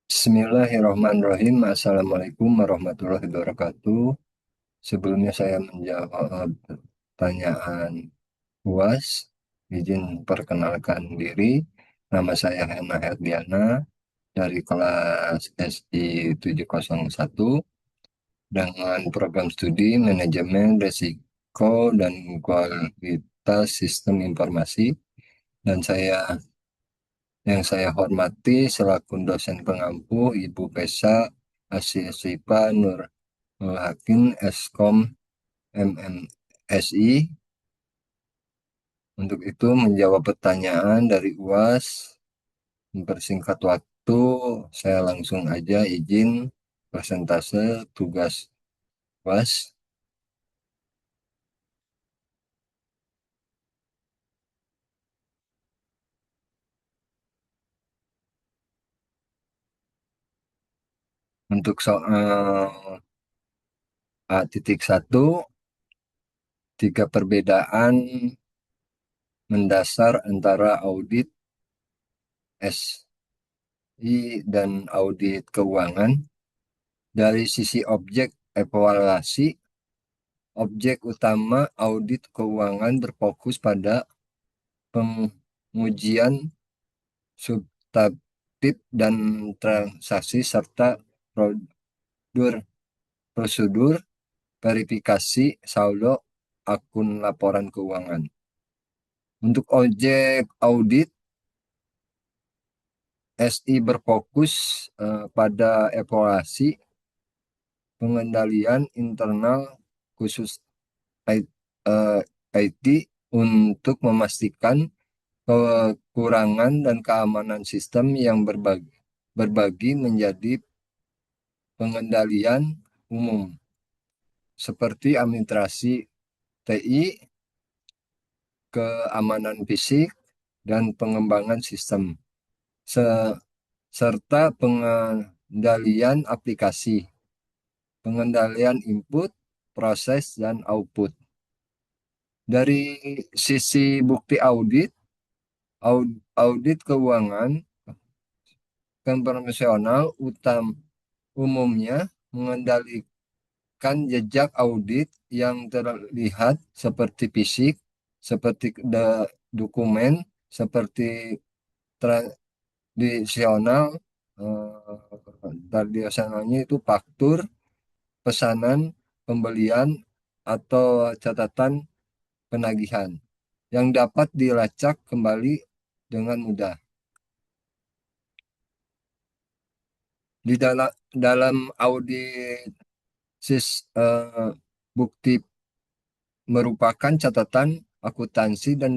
Bismillahirrahmanirrahim. Assalamualaikum warahmatullahi wabarakatuh. Sebelumnya saya menjawab pertanyaan UAS, izin perkenalkan diri. Nama saya Hena Herdiana dari kelas SI 701 dengan program studi Manajemen Risiko dan Kualitas Sistem Informasi. Dan yang saya hormati selaku dosen pengampu Ibu Pesa Asyifa Nur Hakim Eskom MMSI. Untuk itu menjawab pertanyaan dari UAS, mempersingkat waktu, saya langsung aja izin persentase tugas UAS. Untuk soal A.1, tiga perbedaan mendasar antara audit SI dan audit keuangan. Dari sisi objek evaluasi, objek utama audit keuangan berfokus pada pengujian substantif dan transaksi serta prosedur prosedur verifikasi saldo akun laporan keuangan. Untuk objek audit, SI berfokus pada evaluasi pengendalian internal khusus IT untuk memastikan kekurangan dan keamanan sistem yang berbagi menjadi pengendalian umum seperti administrasi TI, keamanan fisik, dan pengembangan sistem, serta pengendalian aplikasi, pengendalian input, proses, dan output. Dari sisi bukti audit, audit keuangan konvensional umumnya mengendalikan jejak audit yang terlihat seperti fisik, seperti dokumen, seperti tradisional. Tradisionalnya itu faktur, pesanan, pembelian, atau catatan penagihan yang dapat dilacak kembali dengan mudah. Di dalam audit bukti merupakan catatan akuntansi dan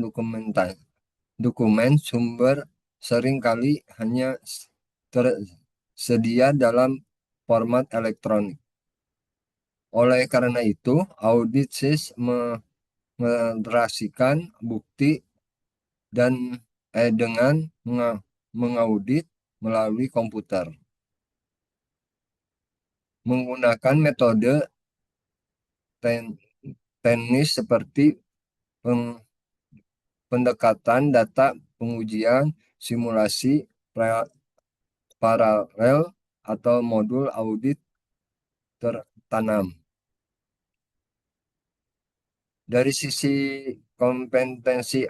dokumen sumber seringkali hanya tersedia dalam format elektronik. Oleh karena itu, audit SIS mengoperasikan bukti dan dengan mengaudit melalui komputer menggunakan metode teknis seperti pendekatan data, pengujian, simulasi paralel, atau modul audit tertanam. Dari sisi kompetensi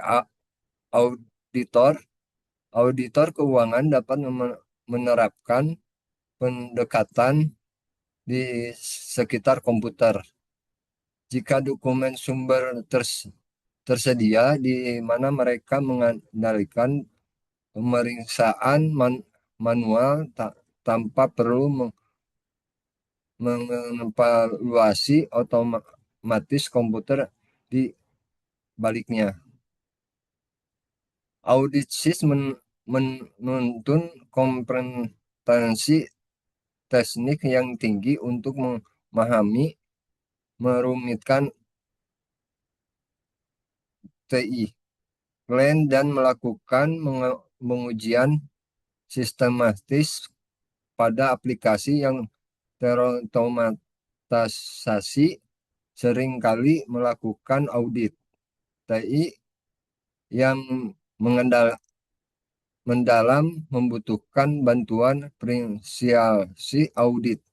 auditor, auditor keuangan dapat menerapkan pendekatan di sekitar komputer. Jika dokumen sumber tersedia, di mana mereka mengendalikan pemeriksaan manual tanpa perlu mengevaluasi otomatis komputer di baliknya. Audit SIS menuntun kompetensi teknik yang tinggi untuk memahami, merumitkan TI, plan, dan melakukan pengujian sistematis pada aplikasi yang terotomatisasi, seringkali melakukan audit TI yang mendalam membutuhkan bantuan prinsipsi audit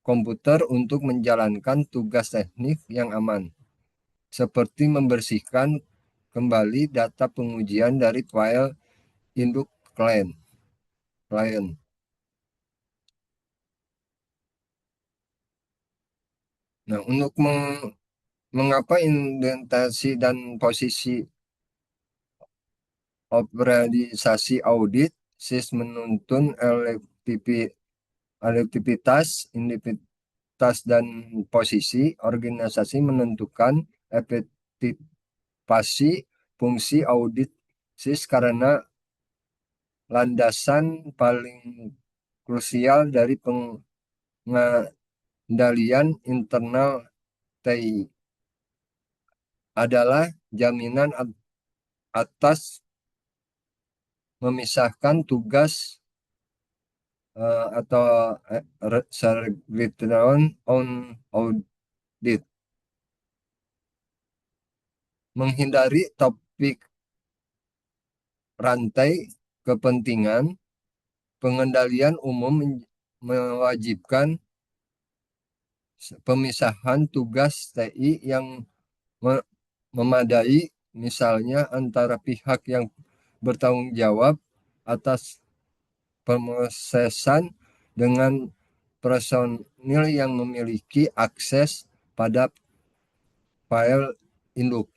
komputer untuk menjalankan tugas teknik yang aman, seperti membersihkan kembali data pengujian dari file induk klien. Nah, untuk mengapa indentasi dan posisi optimalisasi audit, SIS menuntun elektivitas, individualitas, dan posisi organisasi menentukan efektivasi fungsi audit SIS karena landasan paling krusial dari pengendalian internal TI adalah jaminan atas memisahkan tugas atau return on audit, menghindari topik rantai kepentingan. Pengendalian umum mewajibkan pemisahan tugas TI yang memadai, misalnya antara pihak yang bertanggung jawab atas pemrosesan dengan personil yang memiliki akses pada file induk.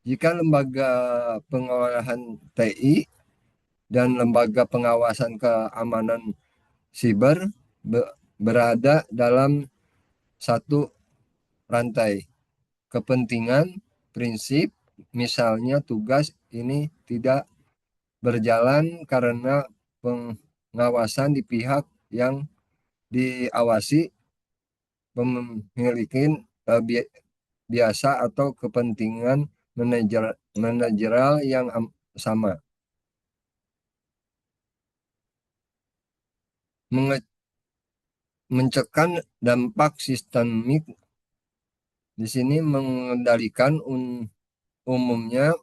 Jika lembaga pengolahan TI dan lembaga pengawasan keamanan siber berada dalam satu rantai kepentingan prinsip, misalnya tugas ini tidak berjalan karena pengawasan di pihak yang diawasi memiliki biasa atau kepentingan manajerial yang sama. Mencegah dampak sistemik di sini mengendalikan umumnya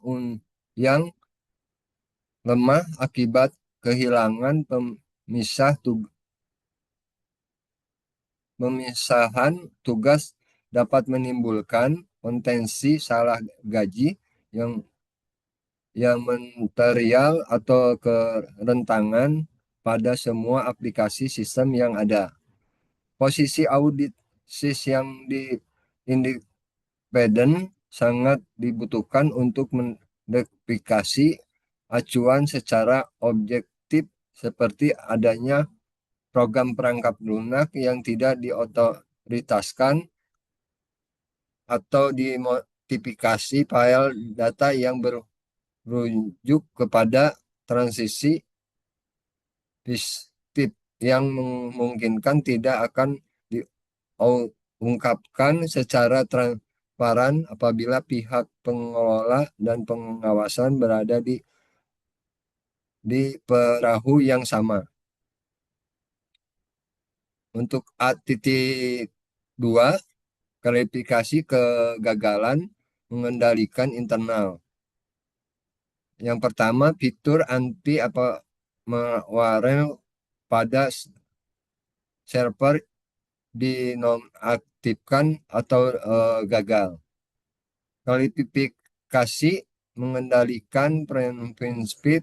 yang lemah akibat kehilangan pemisahan tugas dapat menimbulkan potensi salah gaji yang material atau kerentangan pada semua aplikasi sistem yang ada. Posisi audit SIS yang independen sangat dibutuhkan untuk mendeplikasi acuan secara objektif, seperti adanya program perangkap lunak yang tidak diotoritaskan atau dimodifikasi file data yang berujuk kepada transisi fiktif yang memungkinkan tidak akan diungkapkan secara transparan apabila pihak pengelola dan pengawasan berada di perahu yang sama. Untuk A.2, klarifikasi kegagalan mengendalikan internal. Yang pertama, fitur anti malware pada server dinonaktifkan atau gagal. Klarifikasi mengendalikan preventive speed,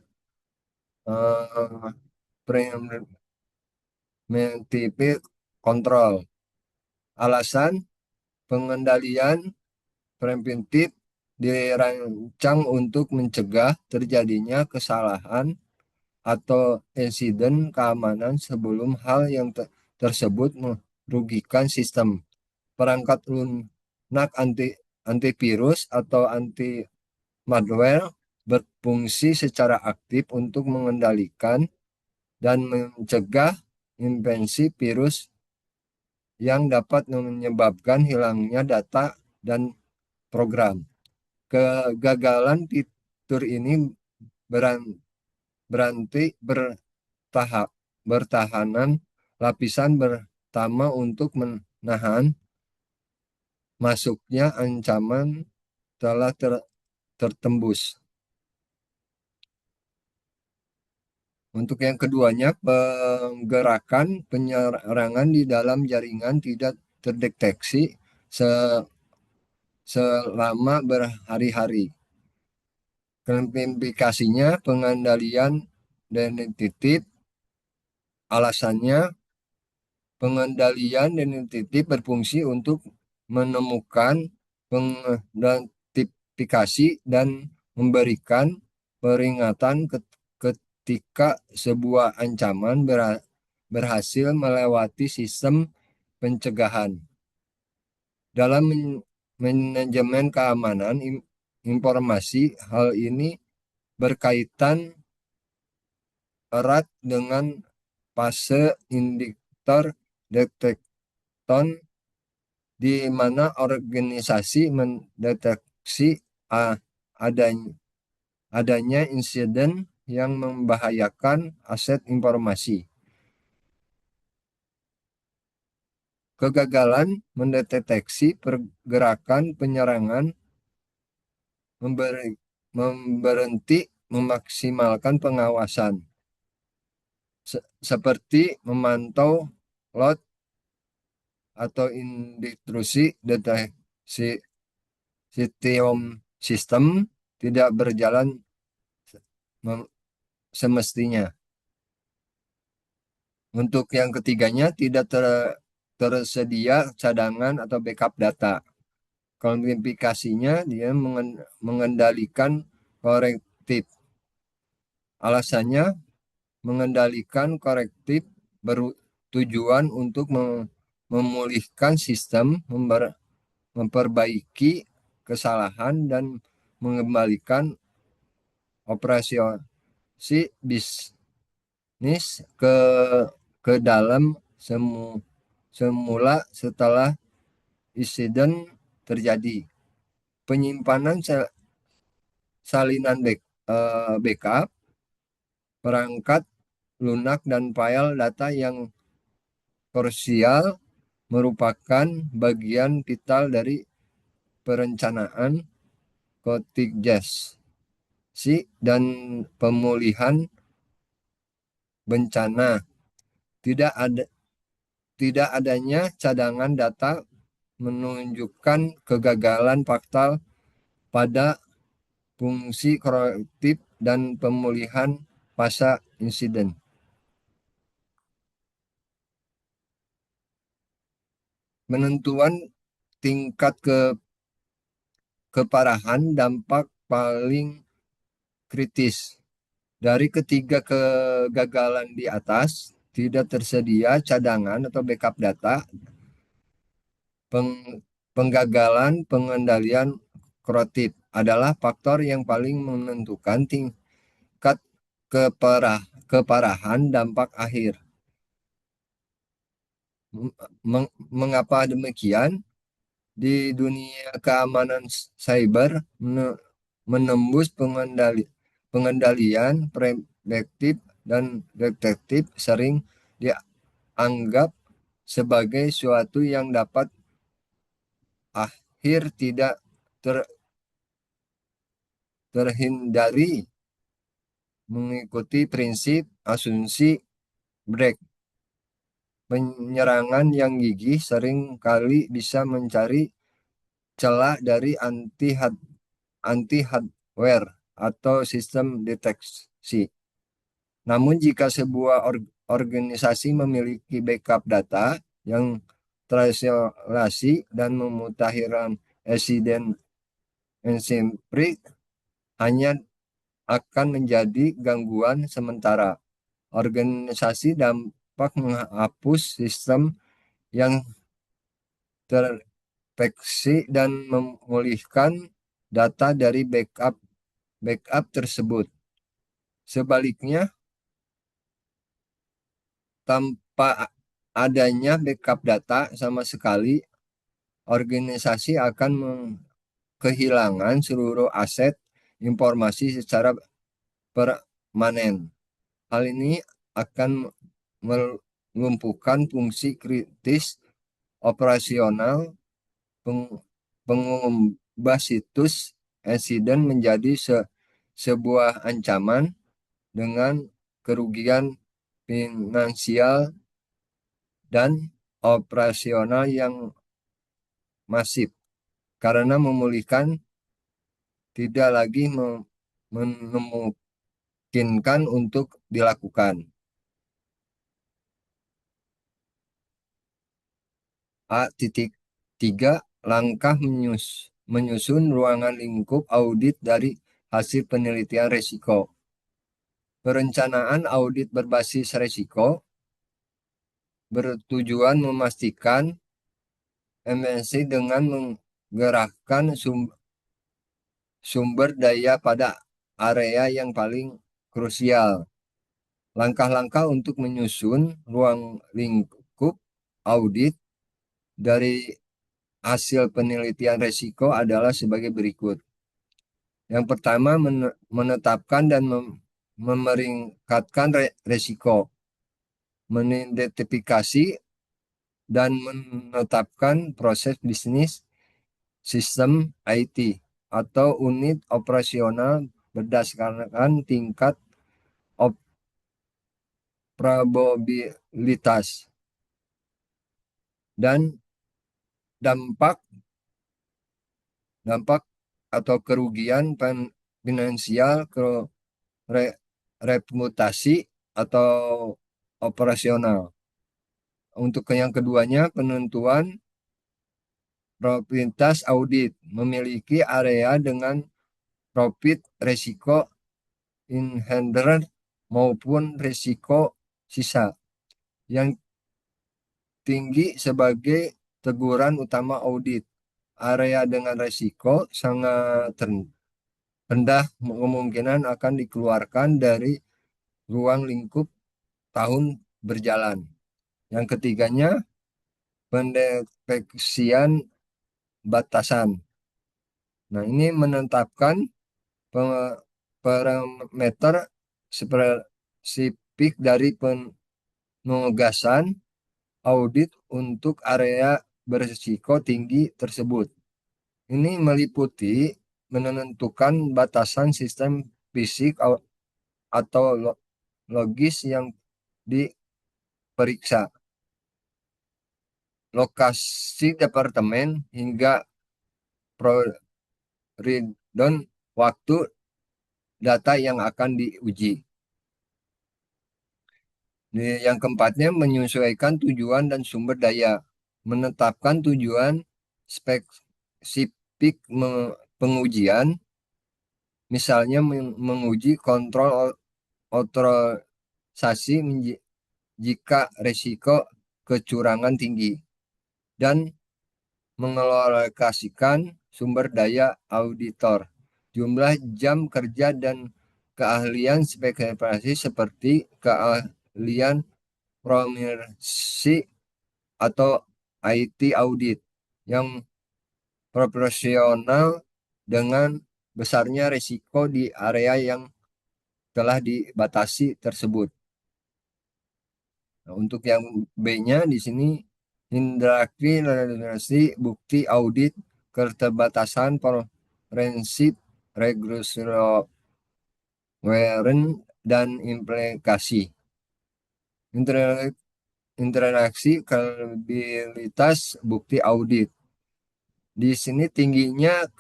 preventive control. Alasan pengendalian preventif dirancang untuk mencegah terjadinya kesalahan atau insiden keamanan sebelum hal yang tersebut merugikan sistem. Perangkat lunak antivirus atau anti malware berfungsi secara aktif untuk mengendalikan dan mencegah infeksi virus yang dapat menyebabkan hilangnya data dan program. Kegagalan fitur ini berarti bertahanan lapisan pertama untuk menahan masuknya ancaman telah tertembus. Untuk yang keduanya, penggerakan penyerangan di dalam jaringan tidak terdeteksi se- selama berhari-hari. Klasifikasinya pengendalian identitas. Alasannya, pengendalian identitas berfungsi untuk menemukan, mengidentifikasi, dan memberikan peringatan ketika sebuah ancaman berhasil melewati sistem pencegahan. Dalam manajemen keamanan informasi, hal ini berkaitan erat dengan fase indikator detekton, di mana organisasi mendeteksi adanya insiden yang membahayakan aset informasi. Kegagalan mendeteksi pergerakan penyerangan memberhenti memaksimalkan pengawasan, seperti memantau load atau intrusi deteksi sistem tidak berjalan semestinya. Untuk yang ketiganya, tidak tersedia cadangan atau backup data. Klasifikasinya, dia mengendalikan korektif. Alasannya, mengendalikan korektif bertujuan untuk memulihkan sistem, memperbaiki kesalahan, dan mengembalikan operasi bisnis ke dalam semula setelah insiden terjadi. Penyimpanan salinan backup, perangkat lunak, dan file data yang krusial merupakan bagian vital dari perencanaan kontingensi dan pemulihan bencana. Tidak adanya cadangan data menunjukkan kegagalan fatal pada fungsi korektif dan pemulihan pasca insiden. Menentuan tingkat keparahan dampak paling kritis. Dari ketiga kegagalan di atas, tidak tersedia cadangan atau backup data, penggagalan pengendalian korektif adalah faktor yang paling menentukan tingkat keparahan dampak akhir. Mengapa demikian? Di dunia keamanan cyber, menembus pengendalian preventif dan detektif sering dianggap sebagai suatu yang dapat akhir tidak terhindari. Mengikuti prinsip asumsi break, penyerangan yang gigih sering kali bisa mencari celah dari anti hardware atau sistem deteksi. Namun jika sebuah organisasi memiliki backup data yang terisolasi dan memutakhirkan insiden hanya akan menjadi gangguan sementara. Organisasi dapat menghapus sistem yang terinfeksi dan memulihkan data dari backup tersebut. Sebaliknya, tanpa adanya backup data sama sekali, organisasi akan kehilangan seluruh aset informasi secara permanen. Hal ini akan melumpuhkan fungsi kritis operasional, mengubah situs insiden menjadi sebuah ancaman dengan kerugian finansial dan operasional yang masif karena memulihkan tidak lagi memungkinkan untuk dilakukan. A.3 Langkah menyusun ruangan lingkup audit dari hasil penelitian resiko. Perencanaan audit berbasis resiko bertujuan memastikan MNC dengan menggerakkan sumber daya pada area yang paling krusial. Langkah-langkah untuk menyusun ruang lingkup audit dari hasil penelitian resiko adalah sebagai berikut. Yang pertama, menetapkan dan memeringkatkan resiko, mengidentifikasi dan menetapkan proses bisnis sistem IT atau unit operasional berdasarkan tingkat probabilitas dan dampak dampak atau kerugian finansial ke reputasi atau operasional. Untuk yang keduanya, penentuan prioritas audit memiliki area dengan profit risiko inherent maupun risiko sisa yang tinggi sebagai teguran utama audit. Area dengan risiko sangat rendah kemungkinan akan dikeluarkan dari ruang lingkup tahun berjalan. Yang ketiganya, pendeteksian batasan. Nah, ini menetapkan parameter spesifik dari penugasan audit untuk area berisiko tinggi tersebut. Ini meliputi menentukan batasan sistem fisik atau logis yang diperiksa, lokasi departemen, hingga peridon waktu data yang akan diuji. Yang keempatnya, menyesuaikan tujuan dan sumber daya, menetapkan tujuan spesifik pengujian, misalnya menguji kontrol otorisasi jika risiko kecurangan tinggi, dan mengalokasikan sumber daya auditor, jumlah jam kerja dan keahlian spesifikasi seperti keahlian promosi atau IT audit yang proporsional dengan besarnya risiko di area yang telah dibatasi tersebut. Nah, untuk yang B-nya di sini, hindari bukti audit keterbatasan forensik, regression dan implikasi. Interaksi kredibilitas bukti audit. Di sini tingginya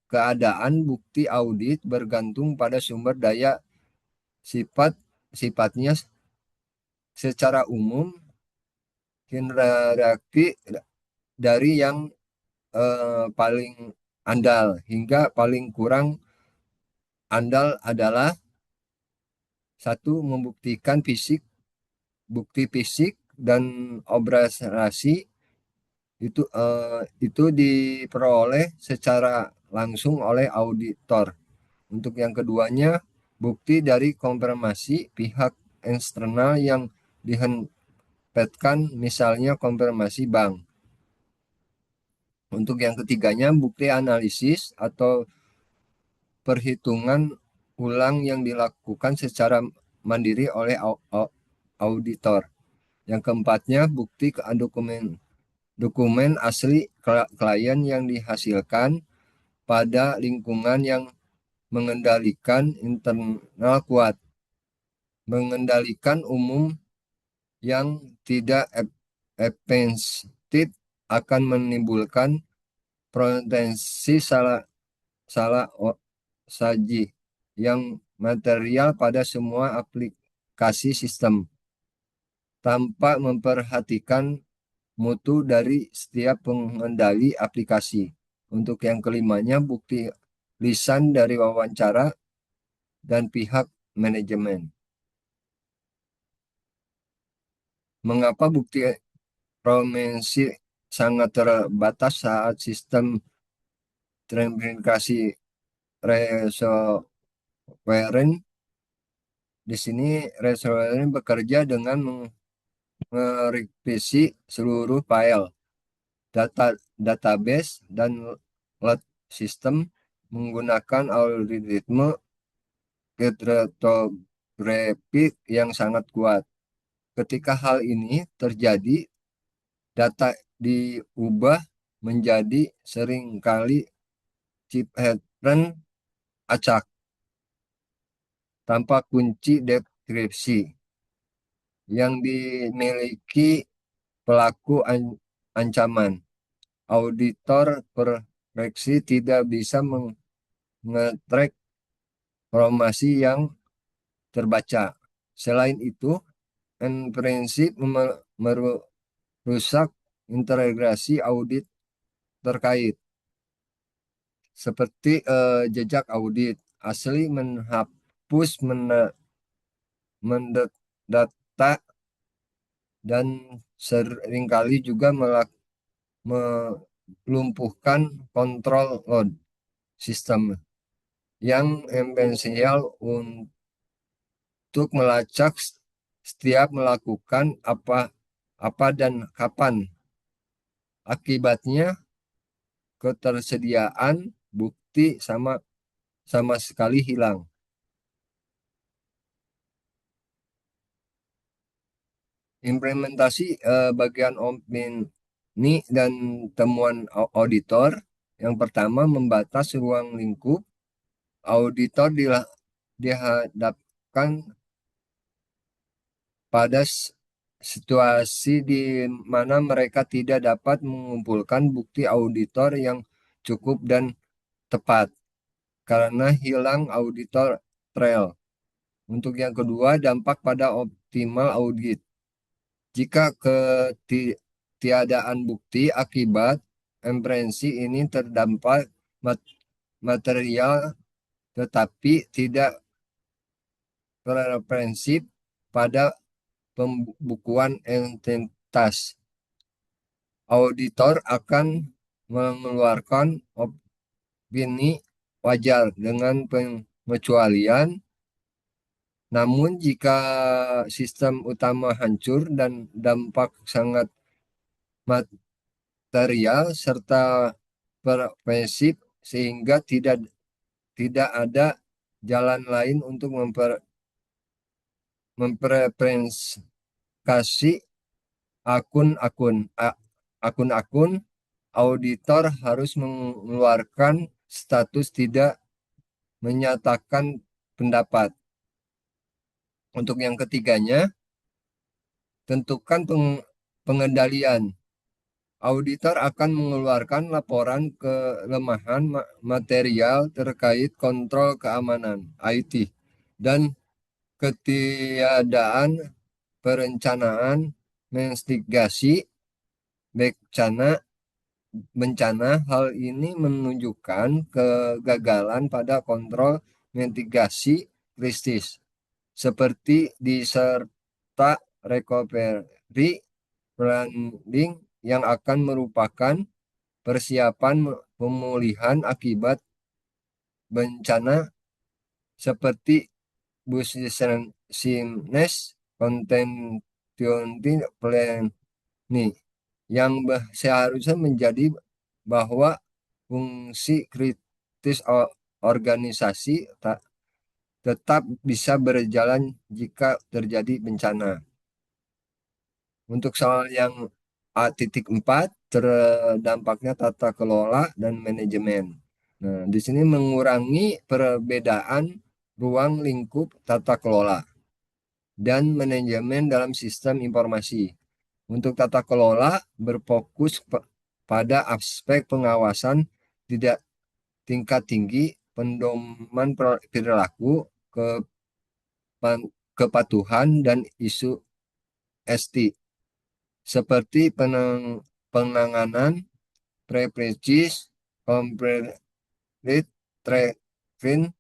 keadaan bukti audit bergantung pada sumber daya sifatnya secara umum, hierarki dari yang paling andal hingga paling kurang andal adalah satu, membuktikan bukti fisik dan operasi itu diperoleh secara langsung oleh auditor. Untuk yang keduanya, bukti dari konfirmasi pihak eksternal yang dihempatkan, misalnya konfirmasi bank. Untuk yang ketiganya, bukti analisis atau perhitungan ulang yang dilakukan secara mandiri oleh auditor. Yang keempatnya, bukti dokumen asli klien yang dihasilkan pada lingkungan yang mengendalikan internal kuat, mengendalikan umum yang tidak efektif akan menimbulkan potensi salah salah saji yang material pada semua aplikasi sistem tanpa memperhatikan mutu dari setiap pengendali aplikasi. Untuk yang kelimanya, bukti lisan dari wawancara dan pihak manajemen. Mengapa bukti forensik sangat terbatas saat sistem verifikasi resolveren? Di sini resolveren bekerja dengan merevisi seluruh file database dan load sistem menggunakan algoritma kriptografik yang sangat kuat. Ketika hal ini terjadi, data diubah menjadi seringkali cipheadran acak tanpa kunci dekripsi yang dimiliki pelaku ancaman. Auditor koreksi tidak bisa mengetrack informasi yang terbaca. Selain itu, prinsip merusak integrasi audit terkait, seperti jejak audit asli, menghapus mendata, dan seringkali juga melumpuhkan kontrol load sistem yang esensial untuk melacak setiap melakukan apa dan kapan. Akibatnya, ketersediaan bukti sama sekali hilang. Implementasi bagian opini dan temuan auditor. Yang pertama, membatas ruang lingkup. Auditor dihadapkan pada situasi di mana mereka tidak dapat mengumpulkan bukti auditor yang cukup dan tepat karena hilang auditor trail. Untuk yang kedua, dampak pada optimal audit. Jika ketiadaan bukti akibat inferensi ini terdampak material tetapi tidak preferensif pada pembukuan entitas, auditor akan mengeluarkan opini wajar dengan pengecualian. Namun jika sistem utama hancur dan dampak sangat material serta pervasif sehingga tidak ada jalan lain untuk mempreferensiasi akun-akun, auditor harus mengeluarkan status tidak menyatakan pendapat. Untuk yang ketiganya, tentukan pengendalian. Auditor akan mengeluarkan laporan kelemahan material terkait kontrol keamanan IT dan ketiadaan perencanaan mitigasi bencana. Hal ini menunjukkan kegagalan pada kontrol mitigasi krisis seperti diserta recovery planning yang akan merupakan persiapan pemulihan akibat bencana seperti business continuity plan nih yang seharusnya menjadi bahwa fungsi kritis organisasi tetap bisa berjalan jika terjadi bencana. Untuk soal yang A.4, terdampaknya tata kelola dan manajemen. Nah, di sini mengurangi perbedaan ruang lingkup tata kelola. dan manajemen dalam sistem informasi. Untuk tata kelola berfokus pada aspek pengawasan tidak tingkat tinggi, pendoman perilaku, kepatuhan, dan isu ST, seperti penanganan preventif, complete tracking,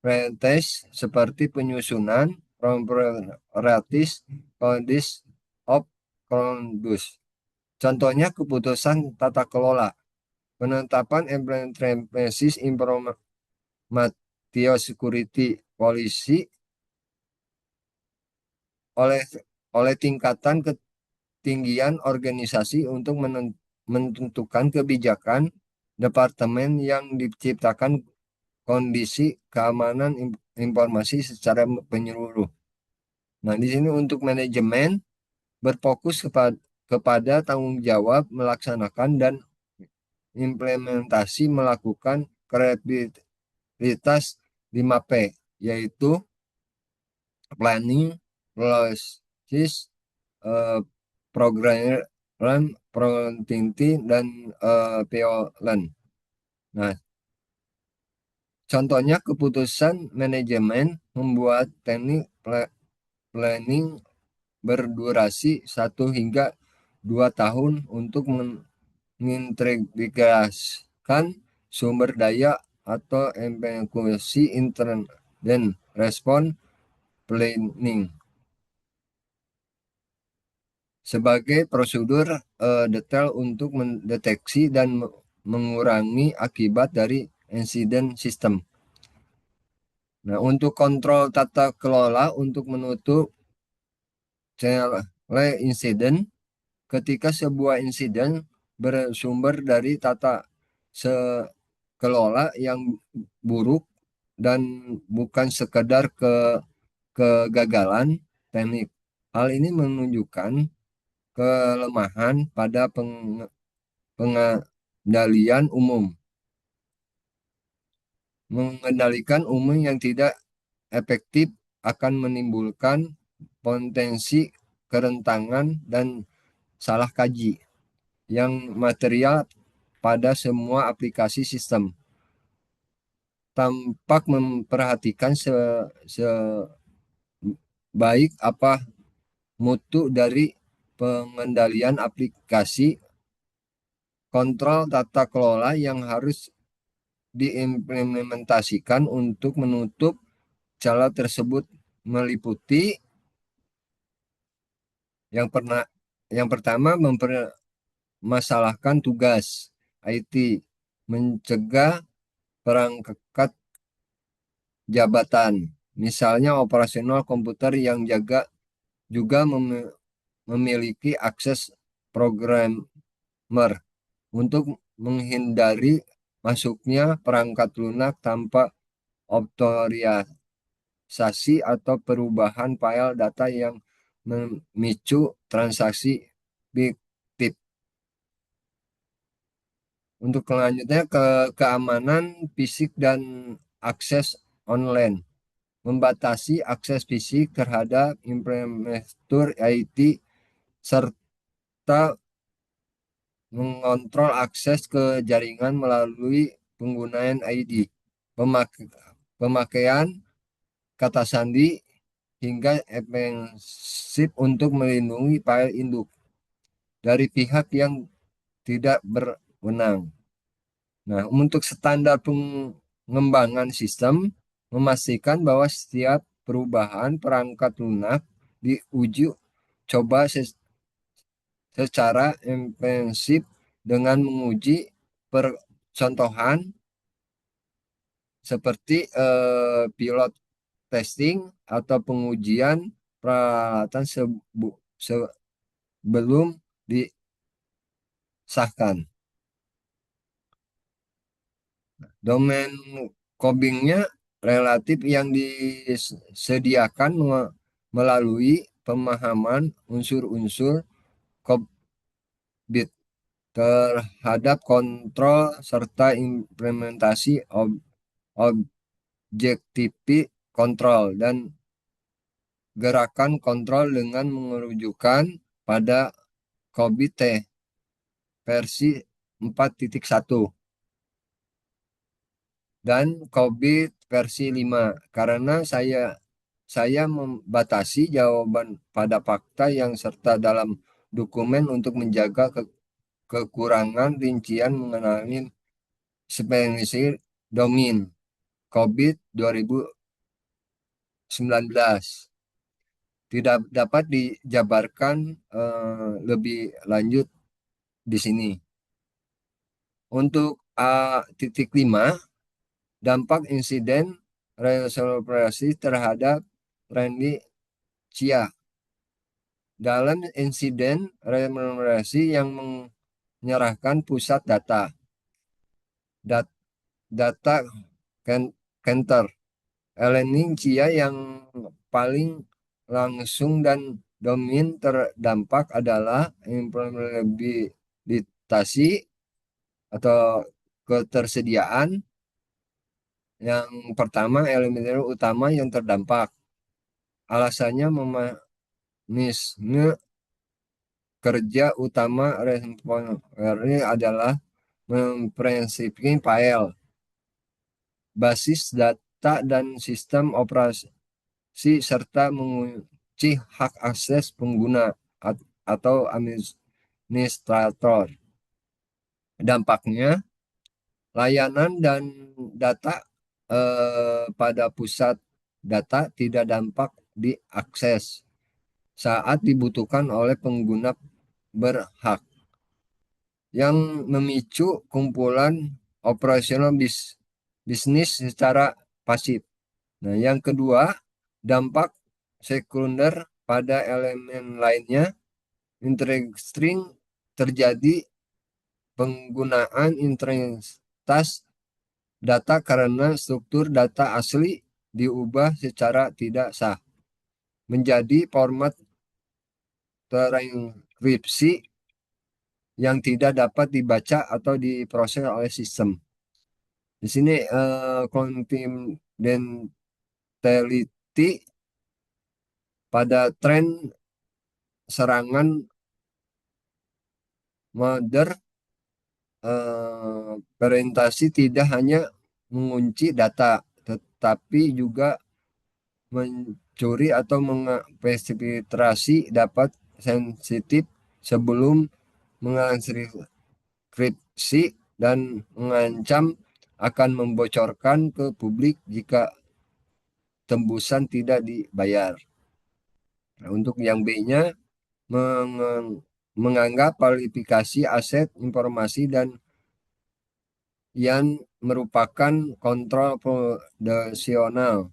pretest, seperti penyusunan properties kondis of conduct. Contohnya keputusan tata kelola, penetapan implementasi information security policy oleh oleh tingkatan ketinggian organisasi untuk menentukan kebijakan departemen yang diciptakan kondisi keamanan informasi secara menyeluruh. Nah, di sini untuk manajemen berfokus kepada tanggung jawab melaksanakan dan implementasi melakukan kreativitas 5P, yaitu planning, process, eh, program, productivity, dan violence. Nah, contohnya keputusan manajemen membuat teknik planning berdurasi 1 hingga 2 tahun untuk mengintegrasikan sumber daya atau eksekusi intern dan respon planning sebagai prosedur detail untuk mendeteksi dan mengurangi akibat dari insiden sistem. Nah, untuk kontrol tata kelola untuk menutup celah insiden, ketika sebuah insiden bersumber dari tata kelola yang buruk dan bukan sekedar kegagalan teknik. Hal ini menunjukkan kelemahan pada pengendalian umum. Mengendalikan umum yang tidak efektif akan menimbulkan potensi kerentanan dan salah kaji yang material pada semua aplikasi sistem, tampak memperhatikan sebaik apa mutu dari pengendalian aplikasi. Kontrol tata kelola yang harus diimplementasikan untuk menutup celah tersebut meliputi yang yang pertama, mempermasalahkan tugas IT, mencegah perangkat jabatan, misalnya operasional komputer yang juga memiliki akses programmer untuk menghindari masuknya perangkat lunak tanpa otorisasi atau perubahan file data yang memicu transaksi fiktif. Untuk selanjutnya keamanan fisik dan akses online. Membatasi akses fisik terhadap infrastruktur IT serta mengontrol akses ke jaringan melalui penggunaan ID, pemakaian kata sandi, hingga efektif untuk melindungi file induk dari pihak yang tidak berwenang. Nah, untuk standar pengembangan sistem, memastikan bahwa setiap perubahan perangkat lunak diuji coba secara intensif dengan menguji percontohan seperti pilot testing atau pengujian peralatan sebelum disahkan. Domain codingnya relatif yang disediakan melalui pemahaman unsur-unsur COBIT terhadap kontrol serta implementasi objektif kontrol dan gerakan kontrol dengan mengerujukan pada COBIT versi 4.1 dan COBIT versi 5 karena saya membatasi jawaban pada fakta yang serta dalam dokumen untuk menjaga kekurangan rincian mengenai spesies domain COVID 2019 tidak dapat dijabarkan lebih lanjut di sini. Untuk A.5, dampak insiden resolusi terhadap Randy Chia. Dalam insiden resolusi yang menyerahkan pusat data, data center, Learning Chia yang paling langsung dan domain terdampak adalah implementasi atau ketersediaan. Yang pertama, elemen utama yang terdampak. Alasannya mekanisme kerja utama ransomware ini adalah memprinsipkan file, basis data, dan sistem operasi serta mengunci hak akses pengguna atau administrator. Dampaknya, layanan dan data pada pusat data tidak dampak diakses saat dibutuhkan oleh pengguna berhak, yang memicu kumpulan operasional bisnis secara pasif. Nah, yang kedua, dampak sekunder pada elemen lainnya, interesting terjadi penggunaan intensitas data karena struktur data asli diubah secara tidak sah menjadi format terenkripsi yang tidak dapat dibaca atau diproses oleh sistem. Di sini confidentiality pada tren serangan modern presentasi tidak hanya mengunci data, tetapi juga mencuri atau mengespecifikasi dapat sensitif sebelum mengekskripsi dan mengancam akan membocorkan ke publik jika tembusan tidak dibayar. Nah, untuk yang B-nya, menganggap kualifikasi aset informasi dan yang merupakan kontrol prudensial,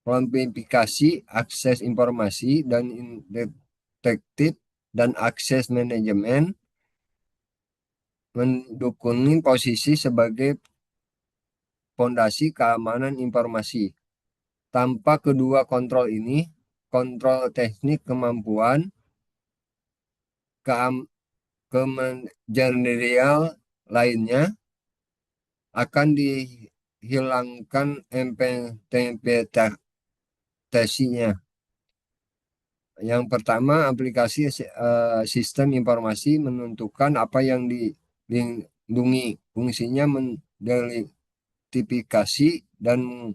kualifikasi akses informasi dan detektif dan akses manajemen mendukung posisi sebagai fondasi keamanan informasi. Tanpa kedua kontrol ini, kontrol teknik kemampuan kemanajerial lainnya akan dihilangkan implementasinya. Yang pertama, aplikasi sistem informasi menentukan apa yang dilindungi. Fungsinya mendetifikasi dan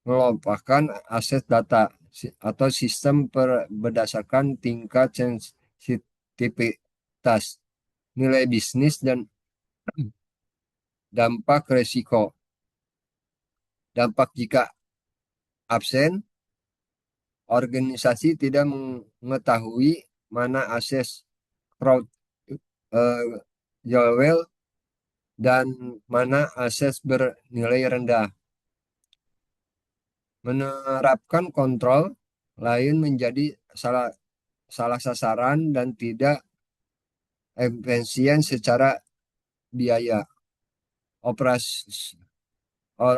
melupakan aset data atau sistem berdasarkan tingkat sensitivitas, nilai bisnis, dan dampak resiko. Dampak jika absen, organisasi tidak mengetahui mana akses crowd Joel dan mana akses bernilai rendah. Menerapkan kontrol lain menjadi salah sasaran dan tidak efisien secara biaya.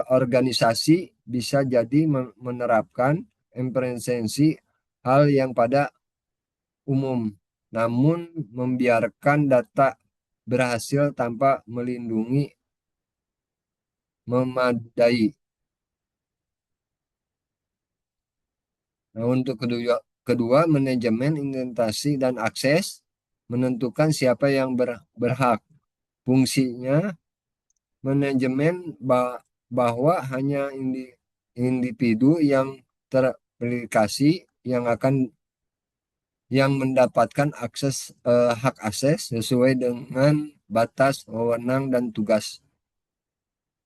Organisasi bisa jadi menerapkan efisiensi hal yang pada umum, namun membiarkan data berhasil tanpa melindungi memadai. Nah, untuk kedua manajemen identitasi dan akses menentukan siapa yang berhak. Fungsinya manajemen bahwa hanya individu yang teraplikasi yang mendapatkan hak akses sesuai dengan batas wewenang dan tugas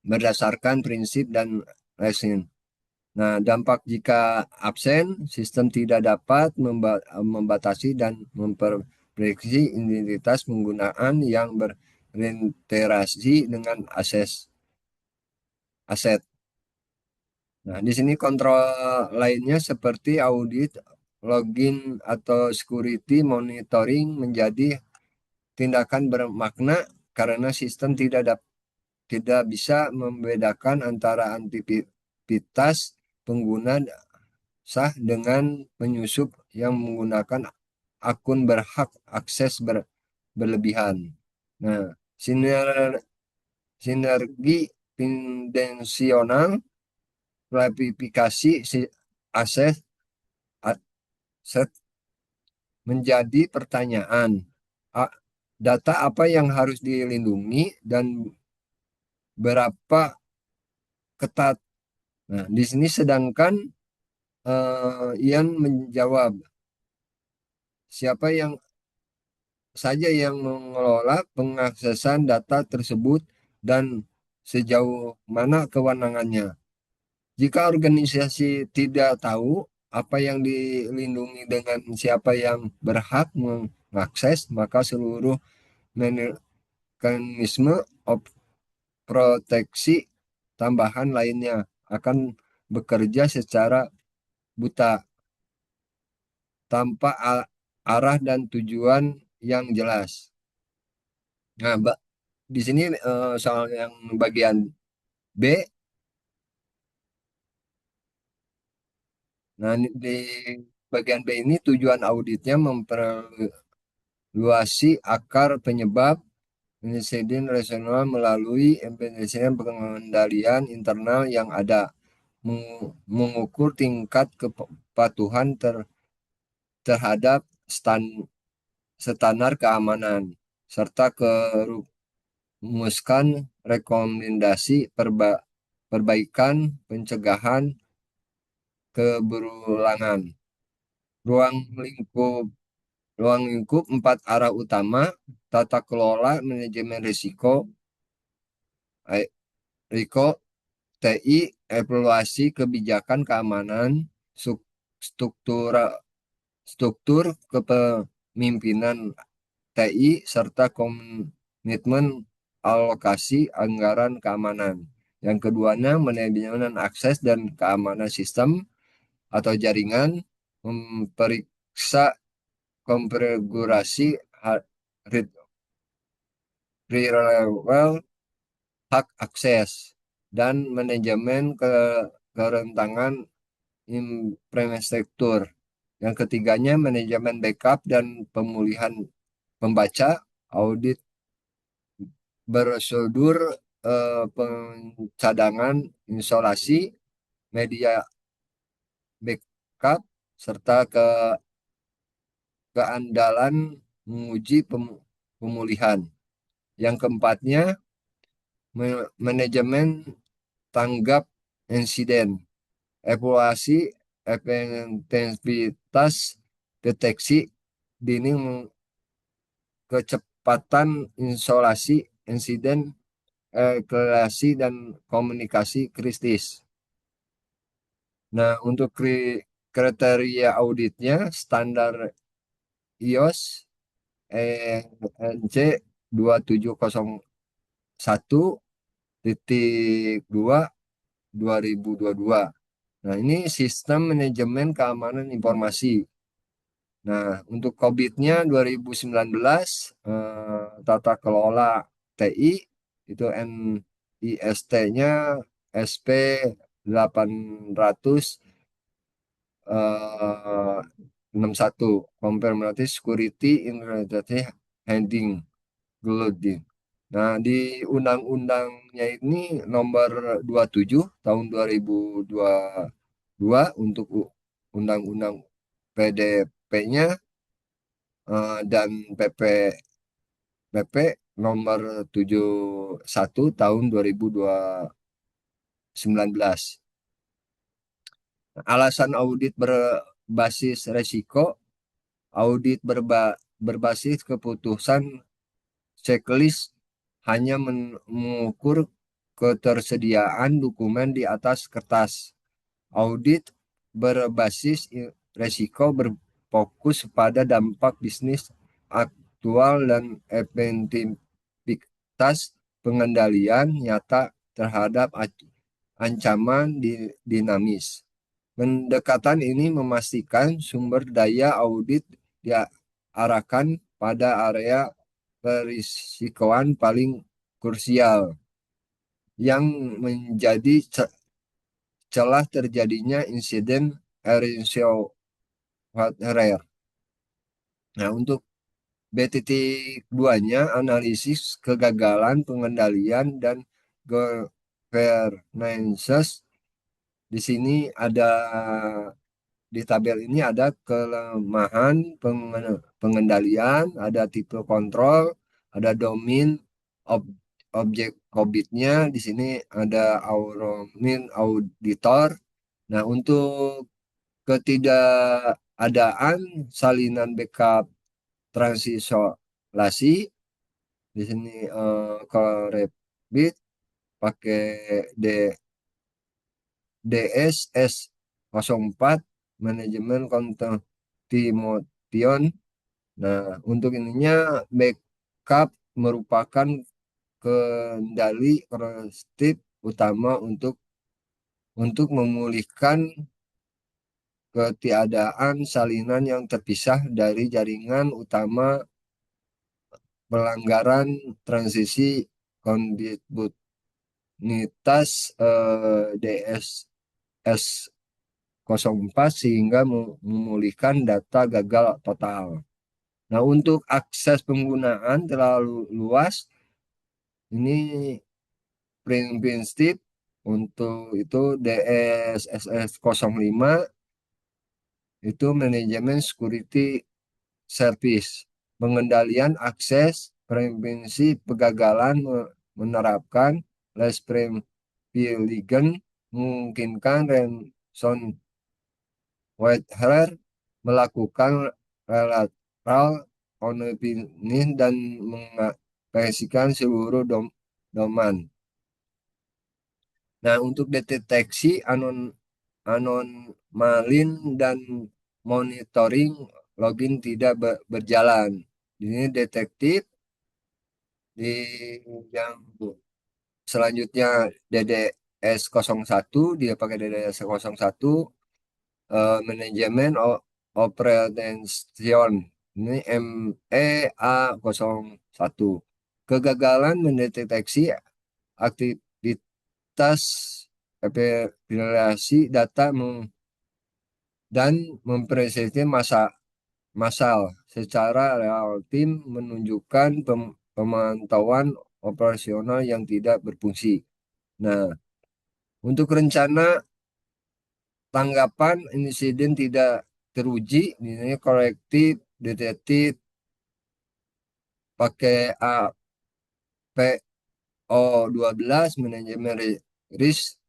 berdasarkan prinsip dan resin. Nah, dampak jika absen, sistem tidak dapat membatasi dan memperbaiki identitas penggunaan yang berinteraksi dengan aset. Nah, di sini kontrol lainnya seperti audit, login, atau security monitoring menjadi tindakan bermakna karena sistem tidak bisa membedakan antara aktivitas pengguna sah dengan penyusup yang menggunakan akun berhak akses berlebihan. Nah, sinergi prudensial klasifikasi aset aset menjadi pertanyaan. A- Data apa yang harus dilindungi dan berapa ketat. Nah, di sini sedangkan Ian menjawab, siapa yang saja yang mengelola pengaksesan data tersebut dan sejauh mana kewenangannya. Jika organisasi tidak tahu apa yang dilindungi dengan siapa yang berhak mengakses, maka seluruh mekanisme proteksi tambahan lainnya akan bekerja secara buta tanpa arah dan tujuan yang jelas. Nah, di sini soal yang bagian B. Nah, di bagian B ini tujuan auditnya memperluasi akar penyebab insiden rasional melalui implementasi pengendalian internal yang ada, mengukur tingkat kepatuhan terhadap standar keamanan, serta merumuskan rekomendasi perbaikan pencegahan keberulangan. Ruang lingkup Ruang lingkup empat arah utama, tata kelola manajemen risiko, eh, Riko, TI, evaluasi kebijakan keamanan, struktur, struktur kepemimpinan TI, serta komitmen alokasi anggaran keamanan. Yang keduanya, manajemen akses dan keamanan sistem atau jaringan, memeriksa konfigurasi high-level hak akses dan manajemen kerentanan infrastruktur. Yang ketiganya manajemen backup dan pemulihan pembaca, audit prosedur pencadangan instalasi media backup serta keandalan menguji pemulihan. Yang keempatnya manajemen tanggap insiden, evaluasi efektivitas deteksi dini, kecepatan isolasi insiden, eskalasi dan komunikasi kritis. Nah, untuk kriteria auditnya standar iOS ENC 2701.2 2022. Nah, ini sistem manajemen keamanan informasi. Nah, untuk COVID-nya 2019, tata kelola TI itu NIST-nya SP 800 eh, 61 Confirmatory Security Integrity Handling Global. Nah, di undang-undangnya ini nomor 27 tahun 2022 untuk Undang-Undang PDP-nya dan PP nomor 71 tahun 2019. Alasan audit berbasis resiko, audit berbasis keputusan checklist hanya mengukur ketersediaan dokumen di atas kertas. Audit berbasis resiko berfokus pada dampak bisnis aktual dan efektivitas pengendalian nyata terhadap ancaman dinamis. Pendekatan ini memastikan sumber daya audit diarahkan pada area perisikoan paling krusial yang menjadi celah terjadinya insiden ransomware. Nah, untuk B.2-nya analisis kegagalan pengendalian dan governance. Di sini ada di tabel ini ada kelemahan pengendalian, ada tipe kontrol, ada domain objek COVID-nya. Di sini ada auditor. Nah, untuk ketidakadaan salinan backup transisolasi di sini Korebit pakai DSS 04 manajemen continuation. Nah, untuk ininya backup merupakan kendali proaktif utama untuk memulihkan ketiadaan salinan yang terpisah dari jaringan utama pelanggaran transisi kontinuitas DSS 04 sehingga memulihkan data gagal total. Nah, untuk akses penggunaan terlalu luas, ini prinsip untuk itu DSSS 05 itu manajemen security service, pengendalian akses, prevensi pegagalan, menerapkan less privilege, memungkinkan ransomware melakukan lateral connectivity dan mengapresikan seluruh domain. Nah, untuk deteksi anomalin dan monitoring login tidak berjalan. Ini detektif di yang selanjutnya DDS 01, dia pakai DDS 01 manajemen operation. Ini MEA 01. Kegagalan mendeteksi aktivitas verifikasi data dan mempresentasi massal secara real tim menunjukkan pemantauan operasional yang tidak berfungsi. Nah, untuk rencana tanggapan insiden tidak teruji, ini korektif, detektif, pakai APO 12, manajemen risk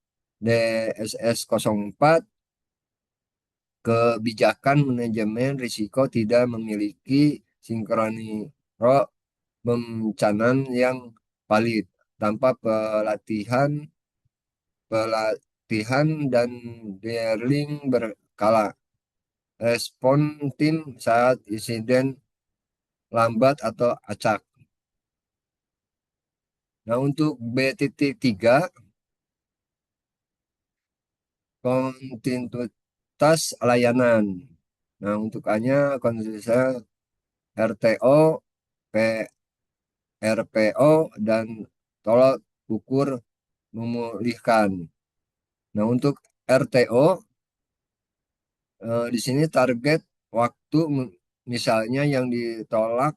DSS 04, kebijakan manajemen risiko tidak memiliki sinkronisasi bencana yang valid tanpa pelatihan dan drilling berkala. Respon tim saat insiden lambat atau acak. Nah, untuk B.3 kontinuitas layanan. Nah, untuk A-nya konsistensi RTO, PRPO, dan tolak ukur memulihkan. Nah, untuk RTO di sini target waktu misalnya yang ditolak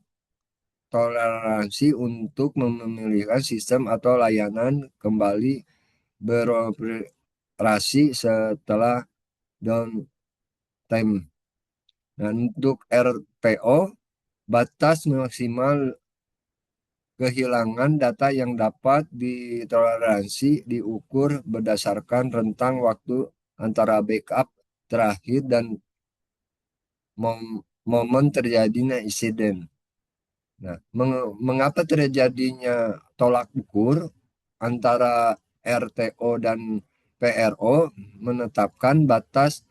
toleransi untuk memulihkan sistem atau layanan kembali beroperasi setelah time. Nah, untuk RPO, batas maksimal kehilangan data yang dapat ditoleransi diukur berdasarkan rentang waktu antara backup terakhir dan momen terjadinya insiden. Nah, mengapa terjadinya tolak ukur antara RTO dan PRO menetapkan batas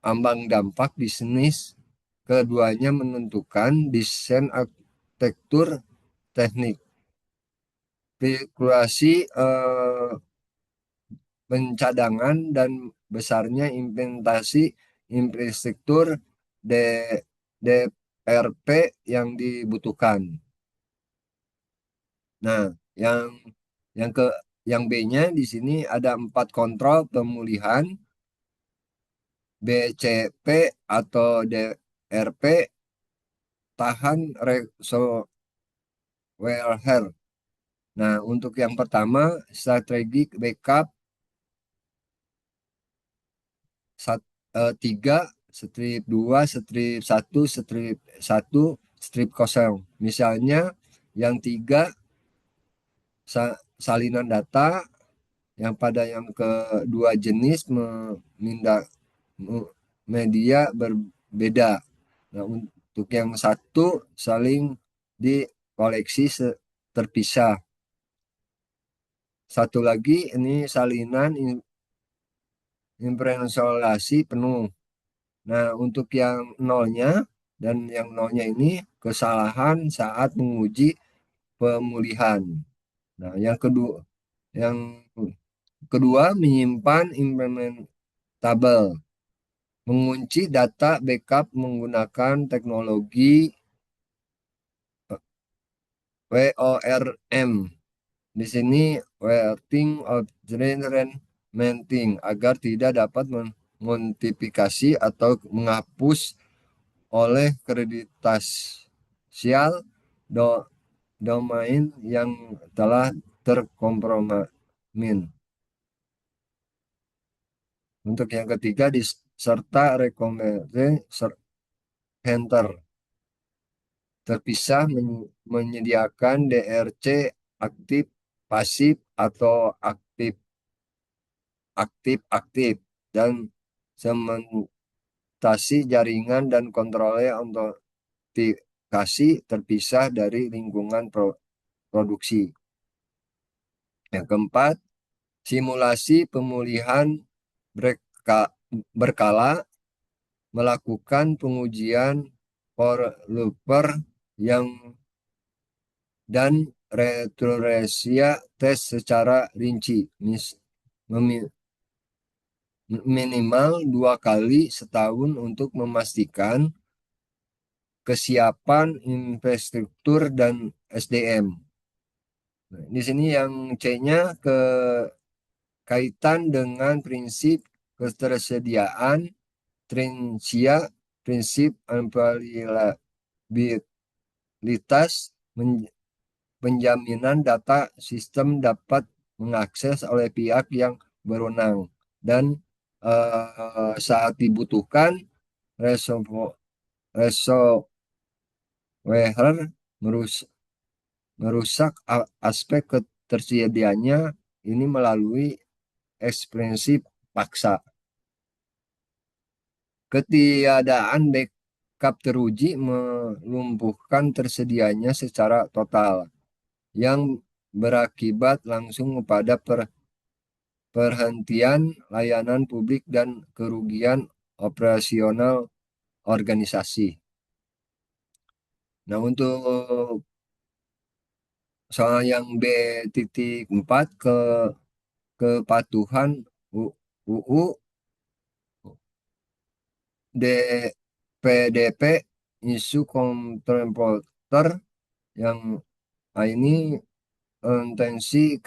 ambang dampak bisnis, keduanya menentukan desain arsitektur teknik, spekulasi pencadangan dan besarnya implementasi infrastruktur D, DRP yang dibutuhkan. Nah, yang yang ke yang B-nya di sini ada 4 kontrol pemulihan BCP atau DRP tahan ransomware. Nah, untuk yang pertama strategic backup 3, strip 2, strip 1, strip 1, strip kosong. Misalnya yang 3 salinan data, yang pada yang kedua jenis memindah media berbeda. Nah, untuk yang satu saling dikoleksi terpisah. Satu lagi ini salinan imprensolasi penuh. Nah, untuk yang nolnya dan yang nolnya ini kesalahan saat menguji pemulihan. Nah, yang kedua menyimpan implementable, mengunci data backup menggunakan teknologi WORM. Di sini waiting Menting agar tidak dapat mengotifikasi atau menghapus oleh kreditasial do, domain yang telah terkompromin. Untuk yang ketiga serta rekomendasi enter terpisah menyediakan DRC aktif pasif atau aktif aktif aktif dan segmentasi jaringan dan kontrolnya untuk kasih terpisah dari lingkungan produksi. Yang keempat, simulasi pemulihan berkala, melakukan pengujian for looper yang dan retroresia tes secara rinci, minimal 2 kali setahun untuk memastikan kesiapan infrastruktur dan SDM. Nah, di sini yang C-nya kaitan dengan prinsip ketersediaan Trinsia, prinsip availabilitas, penjaminan data sistem dapat mengakses oleh pihak yang berwenang dan saat dibutuhkan ransomware merusak aspek ketersediaannya ini melalui ekspresi paksa. Ketiadaan backup teruji melumpuhkan tersedianya secara total, yang berakibat langsung pada perhentian layanan publik dan kerugian operasional organisasi. Nah, untuk soal yang B.4 kepatuhan UU PDP isu kontributor yang ini intensi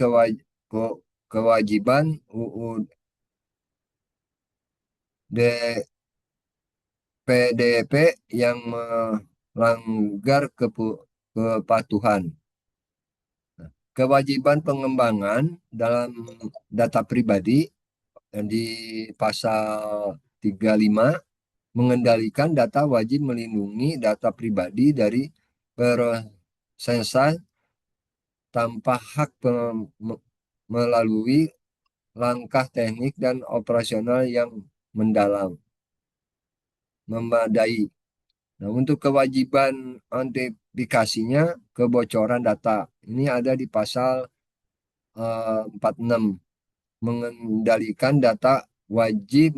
kewajiban UU PDP yang melanggar kepatuhan. Kewajiban pengembangan dalam data pribadi yang di pasal 35 mengendalikan data wajib melindungi data pribadi dari perosesan tanpa hak melalui langkah teknik dan operasional yang mendalam, memadai. Nah, untuk kewajiban notifikasinya kebocoran data ini ada di pasal 46. Mengendalikan data wajib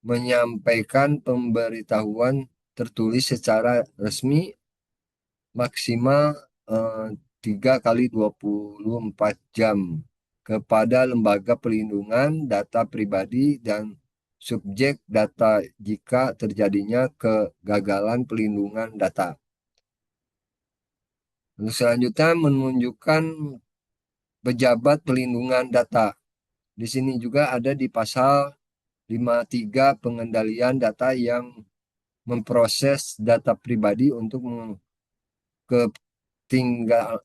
menyampaikan pemberitahuan tertulis secara resmi maksimal 3 kali 24 jam kepada lembaga pelindungan data pribadi dan subjek data jika terjadinya kegagalan pelindungan data. Lalu selanjutnya menunjukkan pejabat pelindungan data. Di sini juga ada di pasal 53 pengendalian data yang memproses data pribadi untuk ketinggalan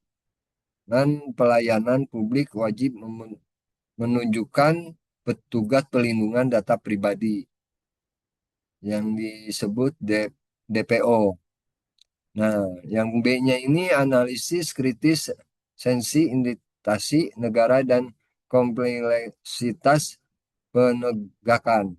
pelayanan publik wajib menunjukkan petugas pelindungan data pribadi yang disebut DPO. Nah, yang B-nya ini analisis kritis sensi identitasi negara dan kompleksitas penegakan.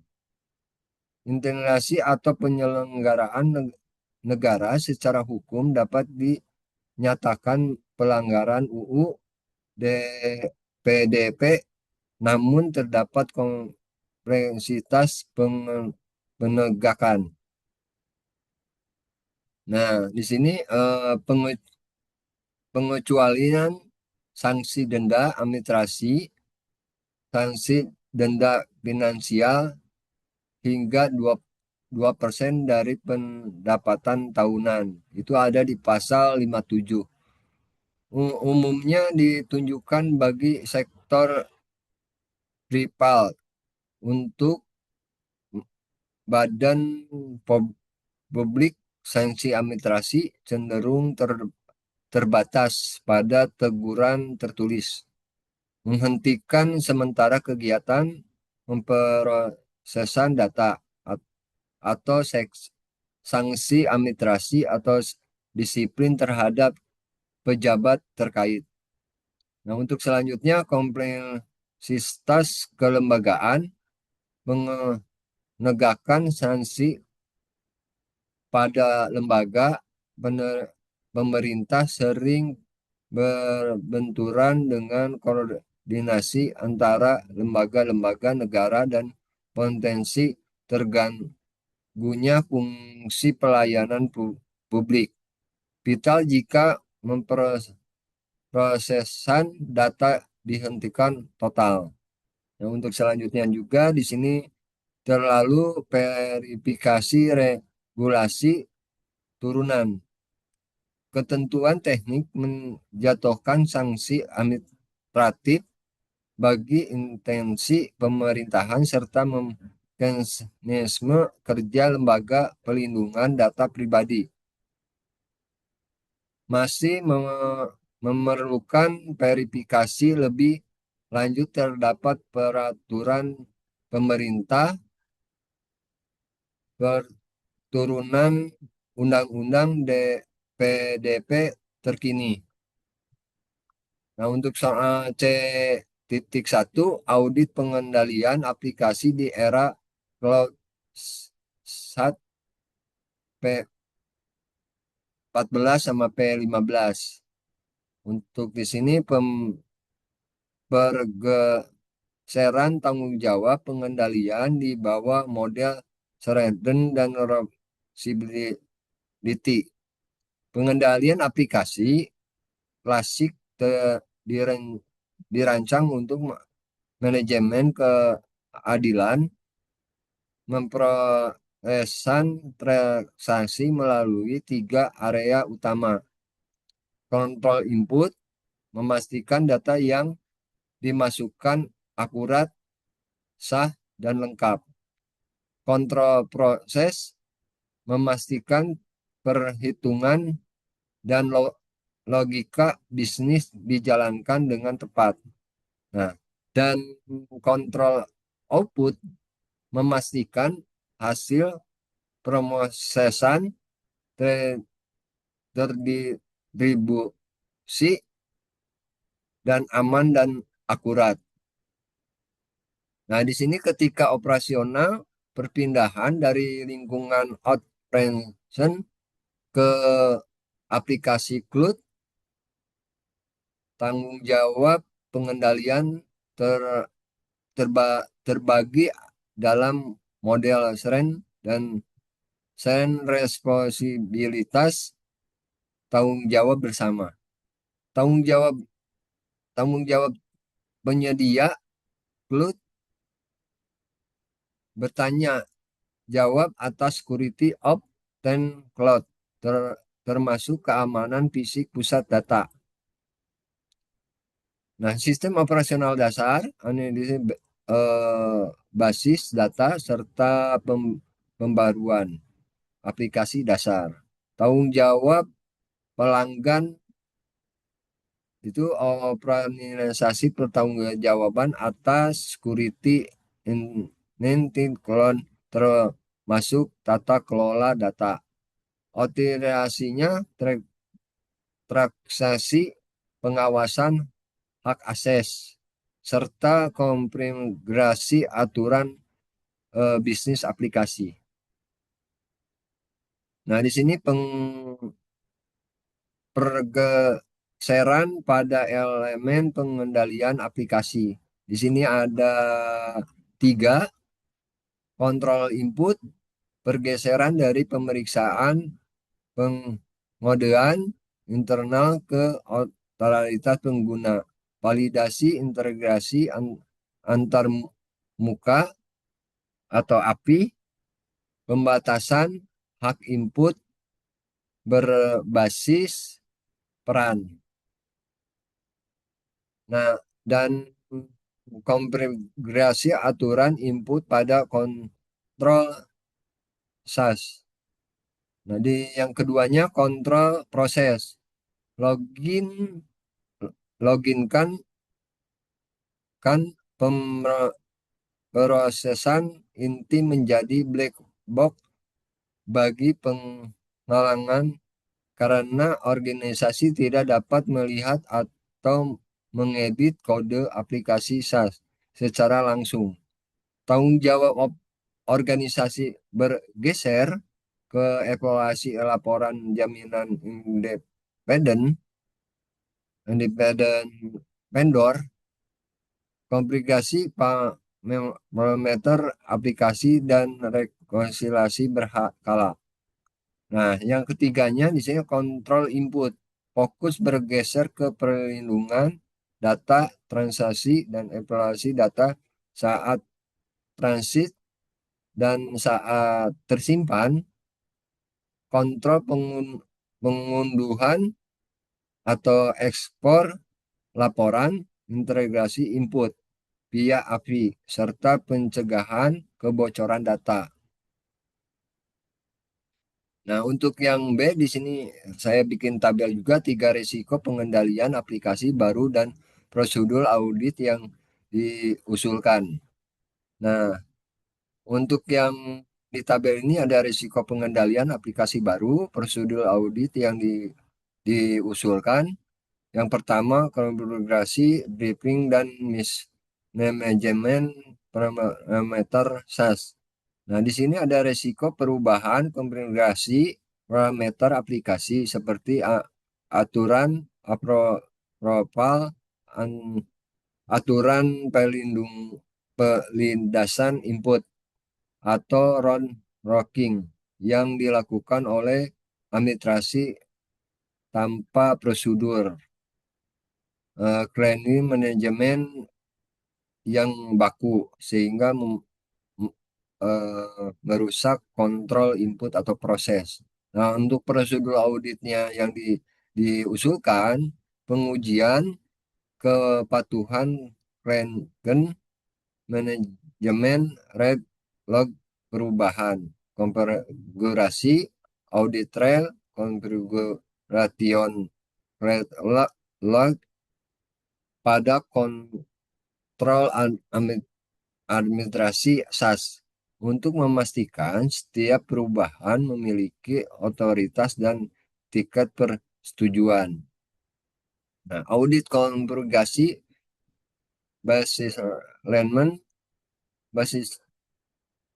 Integrasi atau penyelenggaraan negara secara hukum dapat dinyatakan pelanggaran UU PDP, namun terdapat kompleksitas penegakan. Nah, di sini pengecualian sanksi denda administrasi, sanksi denda finansial hingga 2% dari pendapatan tahunan. Itu ada di pasal 57. Umumnya ditunjukkan bagi sektor privat. Untuk badan publik, sanksi administrasi cenderung terbatas pada teguran tertulis, menghentikan sementara kegiatan pemrosesan data, atau sanksi administrasi atau disiplin terhadap pejabat terkait. Nah, untuk selanjutnya kompleksitas kelembagaan menegakkan sanksi pada lembaga pemerintah sering berbenturan dengan koordinasi antara lembaga-lembaga negara dan potensi terganggunya fungsi pelayanan publik. Vital jika memprosesan data dihentikan total. Nah, untuk selanjutnya juga di sini terlalu verifikasi regulasi turunan. Ketentuan teknik menjatuhkan sanksi administratif bagi intensi pemerintahan serta mekanisme kerja lembaga pelindungan data pribadi. Masih memerlukan verifikasi lebih lanjut terdapat peraturan pemerintah turunan Undang-Undang PDP terkini. Nah, untuk soal C.1 audit pengendalian aplikasi di era cloud SAT P14 sama P15. Untuk di sini pergeseran tanggung jawab pengendalian di bawah model Shredden dan Reversibility. Pengendalian aplikasi klasik dirancang untuk manajemen keadilan, memprosesan transaksi melalui 3 area utama. Kontrol input, memastikan data yang dimasukkan akurat, sah, dan lengkap. Kontrol proses, memastikan perhitungan dan logika bisnis dijalankan dengan tepat. Nah, dan kontrol output, memastikan hasil prosesan terdistribusi dan aman dan akurat. Nah, di sini ketika operasional perpindahan dari lingkungan operation ke aplikasi cloud, tanggung jawab pengendalian ter- terbagi dalam model SRAN dan SRAN responsibilitas tanggung jawab bersama. Tanggung jawab tanggung jawab penyedia cloud bertanya jawab atas security of ten cloud termasuk keamanan fisik pusat data. Nah, sistem operasional dasar analisis basis data serta pembaruan aplikasi dasar. Tanggung jawab pelanggan itu operasionalisasi pertanggungjawaban atas security nanti cloud termasuk tata kelola data. Operasinya transaksi pengawasan hak akses serta konfigurasi aturan bisnis aplikasi. Nah, di sini pergeseran pada elemen pengendalian aplikasi. Di sini ada tiga: kontrol input, pergeseran dari pemeriksaan pengodean internal ke totalitas pengguna, validasi integrasi antar muka atau API, pembatasan hak input berbasis peran. Nah, dan konfigurasi aturan input pada kontrol SAS. Nah, di yang keduanya kontrol proses. Login loginkan kan pemrosesan inti menjadi black box bagi penghalangan karena organisasi tidak dapat melihat atau mengedit kode aplikasi SaaS secara langsung. Tanggung jawab organisasi bergeser ke evaluasi laporan jaminan independen vendor, konfigurasi parameter aplikasi dan rekonsiliasi berkala. Nah, yang ketiganya di sini kontrol input. Fokus bergeser ke perlindungan data, transaksi, dan evaluasi data saat transit dan saat tersimpan. Kontrol pengunduhan atau ekspor laporan, integrasi input via API, serta pencegahan kebocoran data. Nah, untuk yang B di sini saya bikin tabel juga tiga risiko pengendalian aplikasi baru dan prosedur audit yang diusulkan. Nah, untuk yang di tabel ini ada risiko pengendalian aplikasi baru, prosedur audit yang diusulkan. Yang pertama, konfigurasi, briefing, dan manajemen parameter SAS. Nah, di sini ada risiko perubahan konfigurasi parameter aplikasi seperti aturan profile, aturan pelindasan input atau round rocking yang dilakukan oleh administrasi tanpa prosedur. Cleaning manajemen yang baku sehingga merusak kontrol input atau proses. Nah, untuk prosedur auditnya yang diusulkan, pengujian kepatuhan klien, manajemen red log perubahan, konfigurasi audit trail, konfiguration red log pada kontrol administrasi SAS. untuk memastikan setiap perubahan memiliki otoritas dan tingkat persetujuan. Nah, audit konfigurasi basis alignment, basis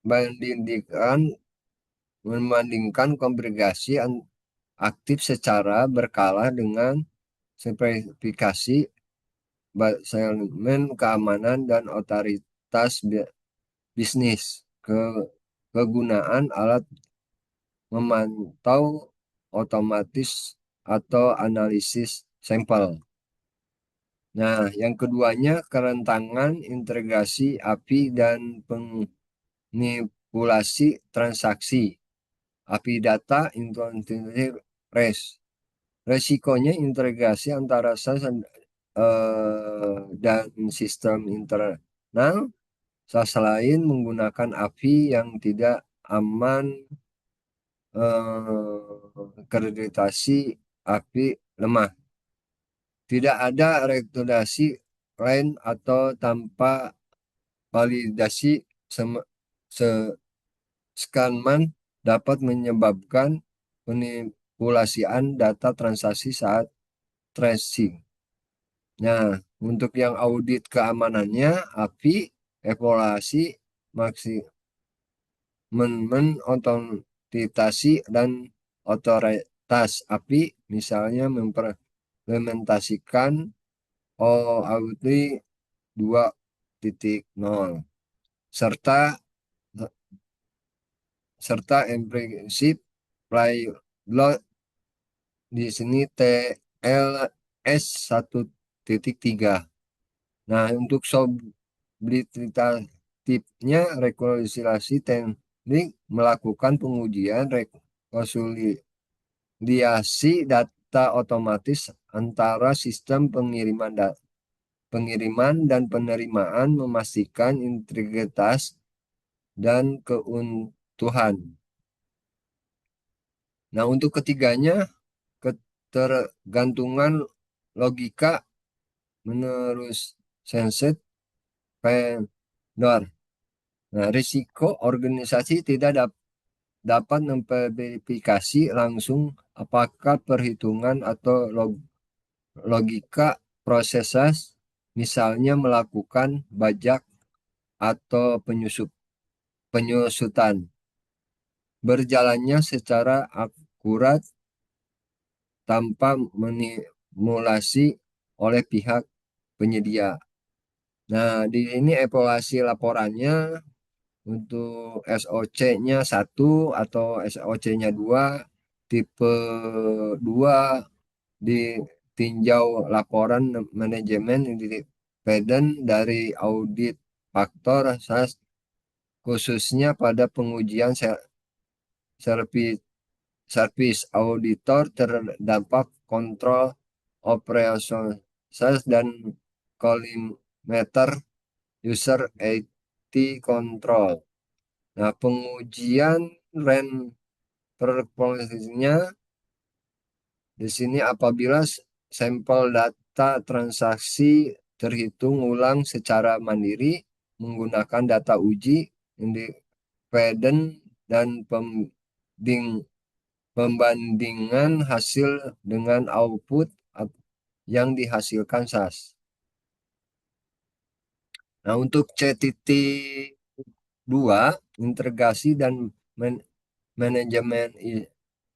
bandingkan membandingkan konfigurasi aktif secara berkala dengan spesifikasi segmen keamanan dan otoritas bisnis. Kegunaan alat memantau otomatis atau analisis sampel. Nah, yang keduanya kerentangan integrasi API dan manipulasi transaksi. API data integrity risk. Resikonya integrasi antara SAS dan sistem internal SAS lain menggunakan API yang tidak aman, kreditasi API lemah. Tidak ada regulasi lain atau tanpa validasi scanman dapat menyebabkan manipulasian data transaksi saat tracing. Nah, untuk yang audit keamanannya, API, evaluasi, otentikasi, dan otoritas API, misalnya mengimplementasikan OAuth 2.0, serta prinsip playload di sini TLS 1.3. Nah, untuk substitutifnya rekonsiliasi teknik melakukan pengujian rekonsiliasi data otomatis antara sistem pengiriman dan penerimaan, memastikan integritas dan keutuhan. Nah, untuk ketiganya, ketergantungan logika menerus senset vendor. Nah, risiko organisasi tidak dapat memverifikasi langsung apakah perhitungan atau logika proses, misalnya melakukan bajak atau penyusutan, berjalannya secara akurat tanpa manipulasi oleh pihak penyedia. Nah, di ini evaluasi laporannya untuk SOC-nya 1 atau SOC-nya 2, tipe 2 ditinjau laporan manajemen independen dari audit faktor SAS, khususnya pada pengujian service auditor terdampak kontrol operasional dan kolimeter user IT control. Nah, pengujian RAN performance-nya di sini apabila sampel data transaksi terhitung ulang secara mandiri menggunakan data uji independen dan pembandingan hasil dengan output yang dihasilkan SAS. Nah, untuk C.2, integrasi dan manajemen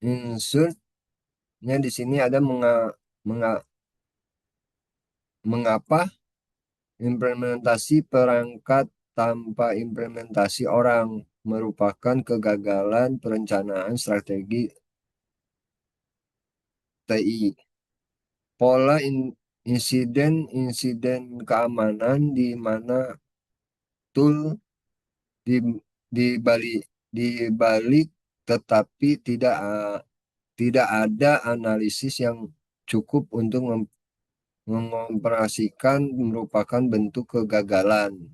insert-nya di sini ada mengapa implementasi perangkat tanpa implementasi orang merupakan kegagalan perencanaan strategi TI. Pola insiden keamanan di mana tool di dibalik tetapi tidak ada analisis yang cukup untuk mengoperasikan merupakan bentuk kegagalan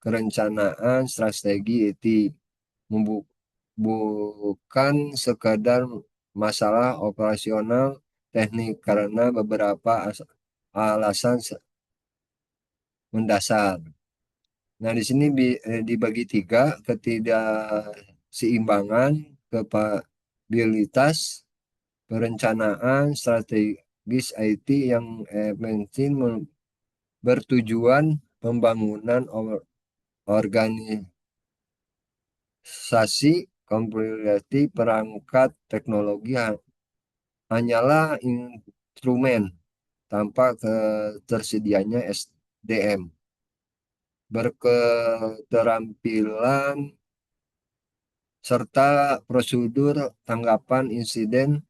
kerencanaan strategi IT, bukan sekadar masalah operasional teknik karena beberapa alasan mendasar. Nah, di sini dibagi tiga: ketidakseimbangan, kapabilitas, perencanaan strategis IT yang penting bertujuan pembangunan organisasi komputer perangkat teknologi hanyalah instrumen tanpa ketersediaannya SDM berketerampilan serta prosedur tanggapan insiden.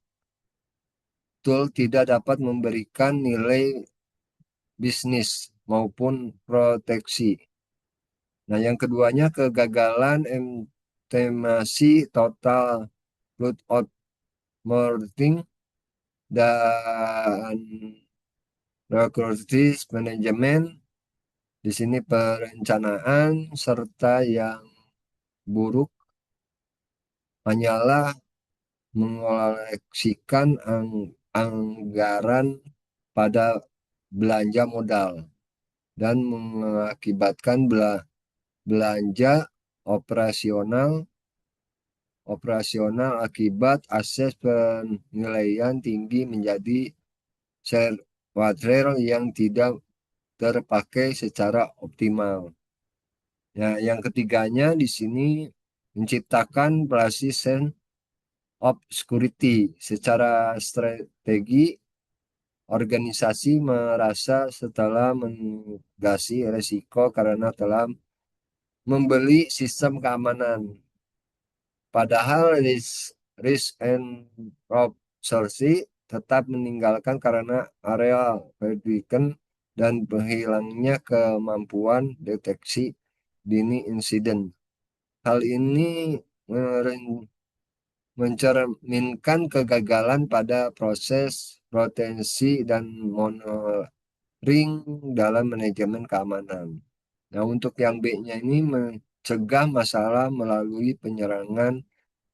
Tool tidak dapat memberikan nilai bisnis maupun proteksi. Nah, yang keduanya kegagalan estimasi total loadout mounting dan resource management. Di sini perencanaan serta yang buruk hanyalah mengoleksikan anggaran pada belanja modal dan mengakibatkan belanja operasional operasional akibat ases penilaian tinggi menjadi server yang tidak terpakai secara optimal. Ya, yang ketiganya di sini menciptakan persistent of security. Secara strategi, organisasi merasa setelah menegasi resiko karena telah membeli sistem keamanan. Padahal risk and absorption tetap meninggalkan karena area prediction dan hilangnya kemampuan deteksi dini insiden. Hal ini mencerminkan kegagalan pada proses proteksi dan monitoring dalam manajemen keamanan. Nah, untuk yang B-nya ini mencegah masalah melalui penyerangan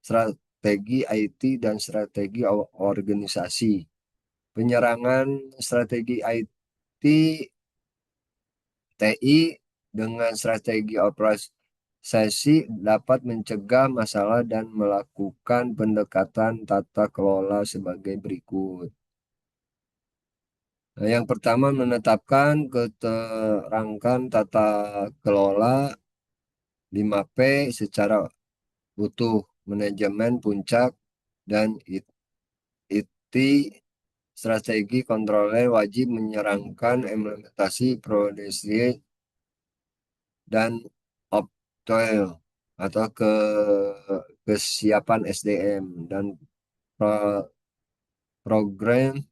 strategi IT dan strategi organisasi. Penyerangan strategi IT TI dengan strategi operasi dapat mencegah masalah dan melakukan pendekatan tata kelola sebagai berikut. Nah, yang pertama menetapkan keterangkan tata kelola 5P secara utuh, manajemen puncak dan IT strategi kontroler wajib menyerangkan implementasi produksi dan optoil atau kesiapan SDM dan pro- program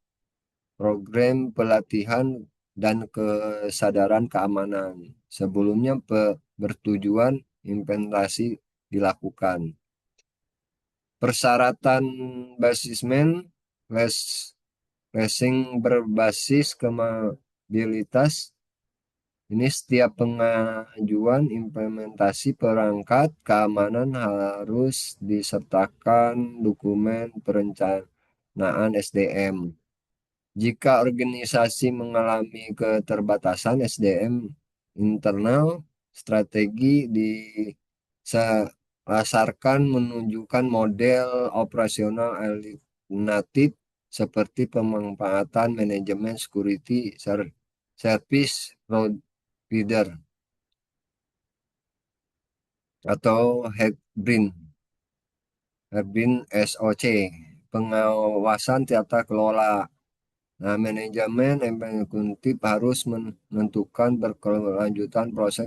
program pelatihan dan kesadaran keamanan. Sebelumnya bertujuan implementasi dilakukan. Persyaratan basismen racing berbasis kemabilitas. Ini setiap pengajuan implementasi perangkat keamanan harus disertakan dokumen perencanaan SDM. Jika organisasi mengalami keterbatasan SDM internal, strategi disasarkan menunjukkan model operasional alternatif seperti pemanfaatan manajemen security service provider atau Hebrin SOC, pengawasan tata kelola. Nah, manajemen eksekutif harus menentukan berkelanjutan proses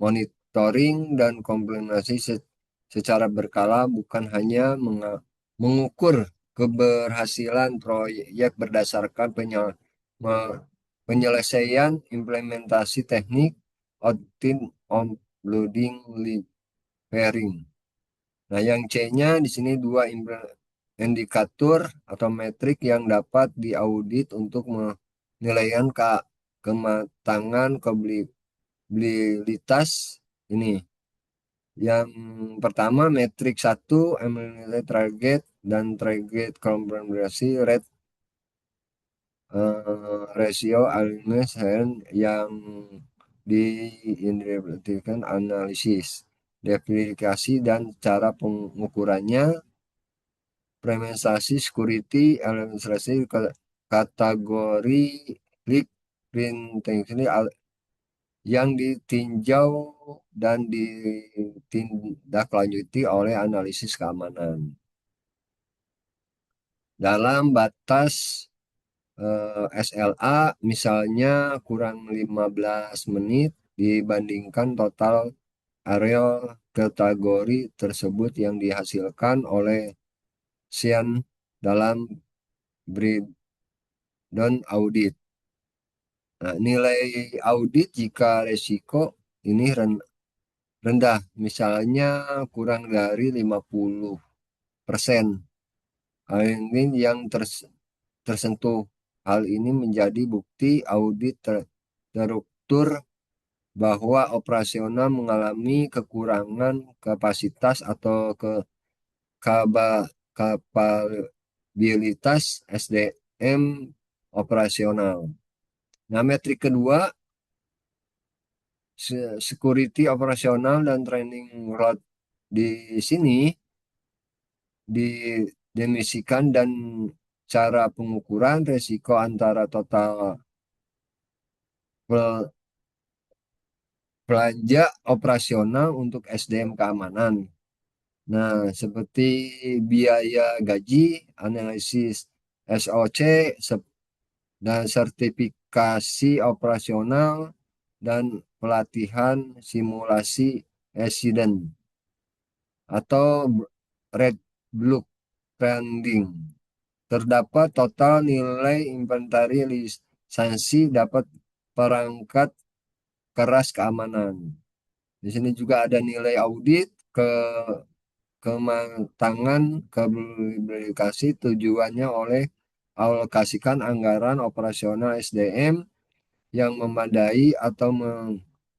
monitoring dan komplementasi secara berkala, bukan hanya mengukur keberhasilan proyek berdasarkan penyelesaian implementasi teknik, audit, onboarding, layering. Nah, yang C-nya di sini dua indikator atau metrik yang dapat diaudit untuk penilaian kematangan kompatibilitas ini. Yang pertama metrik satu, emulator target dan target conversion rate ratio alignment yang diinterpretasikan analisis, verifikasi dan cara pengukurannya, implementasi security, administrasi kategori leak printing yang ditinjau dan ditindaklanjuti oleh analisis keamanan dalam batas SLA, misalnya kurang 15 menit dibandingkan total area kategori tersebut yang dihasilkan oleh Xian dalam breakdown audit. Nah, nilai audit jika resiko ini rendah, misalnya kurang dari 50%. Hal ini yang tersentuh. Hal ini menjadi bukti audit terstruktur bahwa operasional mengalami kekurangan kapasitas atau kapabilitas SDM operasional. Nah, metrik kedua, security operasional dan training road di sini didefinisikan dan cara pengukuran resiko antara total belanja operasional untuk SDM keamanan. Nah, seperti biaya gaji, analisis SOC, dan sertifikasi operasional, dan pelatihan simulasi insiden atau red blue trending. Terdapat total nilai inventari lisensi dapat perangkat keras keamanan. Di sini juga ada nilai audit kematangan komunikasi tujuannya oleh alokasikan anggaran operasional SDM yang memadai atau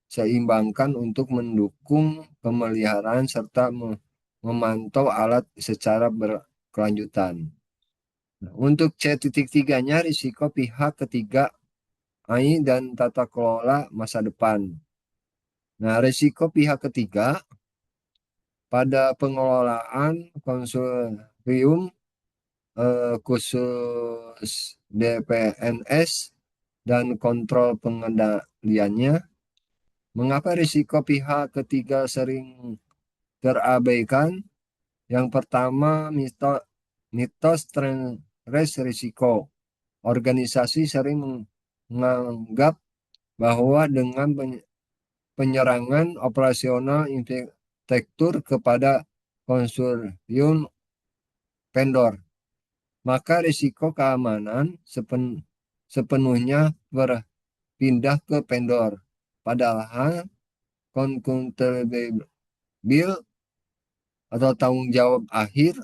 seimbangkan untuk mendukung pemeliharaan serta memantau alat secara berkelanjutan. Nah, untuk C.3-nya risiko pihak ketiga AI dan tata kelola masa depan. Nah, risiko pihak ketiga pada pengelolaan konsorsium khusus DPNS dan kontrol pengendaliannya. Mengapa risiko pihak ketiga sering terabaikan? Yang pertama, mitos risiko. Organisasi sering menganggap bahwa dengan penyerangan operasional infrastruktur kepada konsorsium vendor, maka risiko keamanan sepenuhnya berpindah ke vendor. Padahal accountable atau tanggung jawab akhir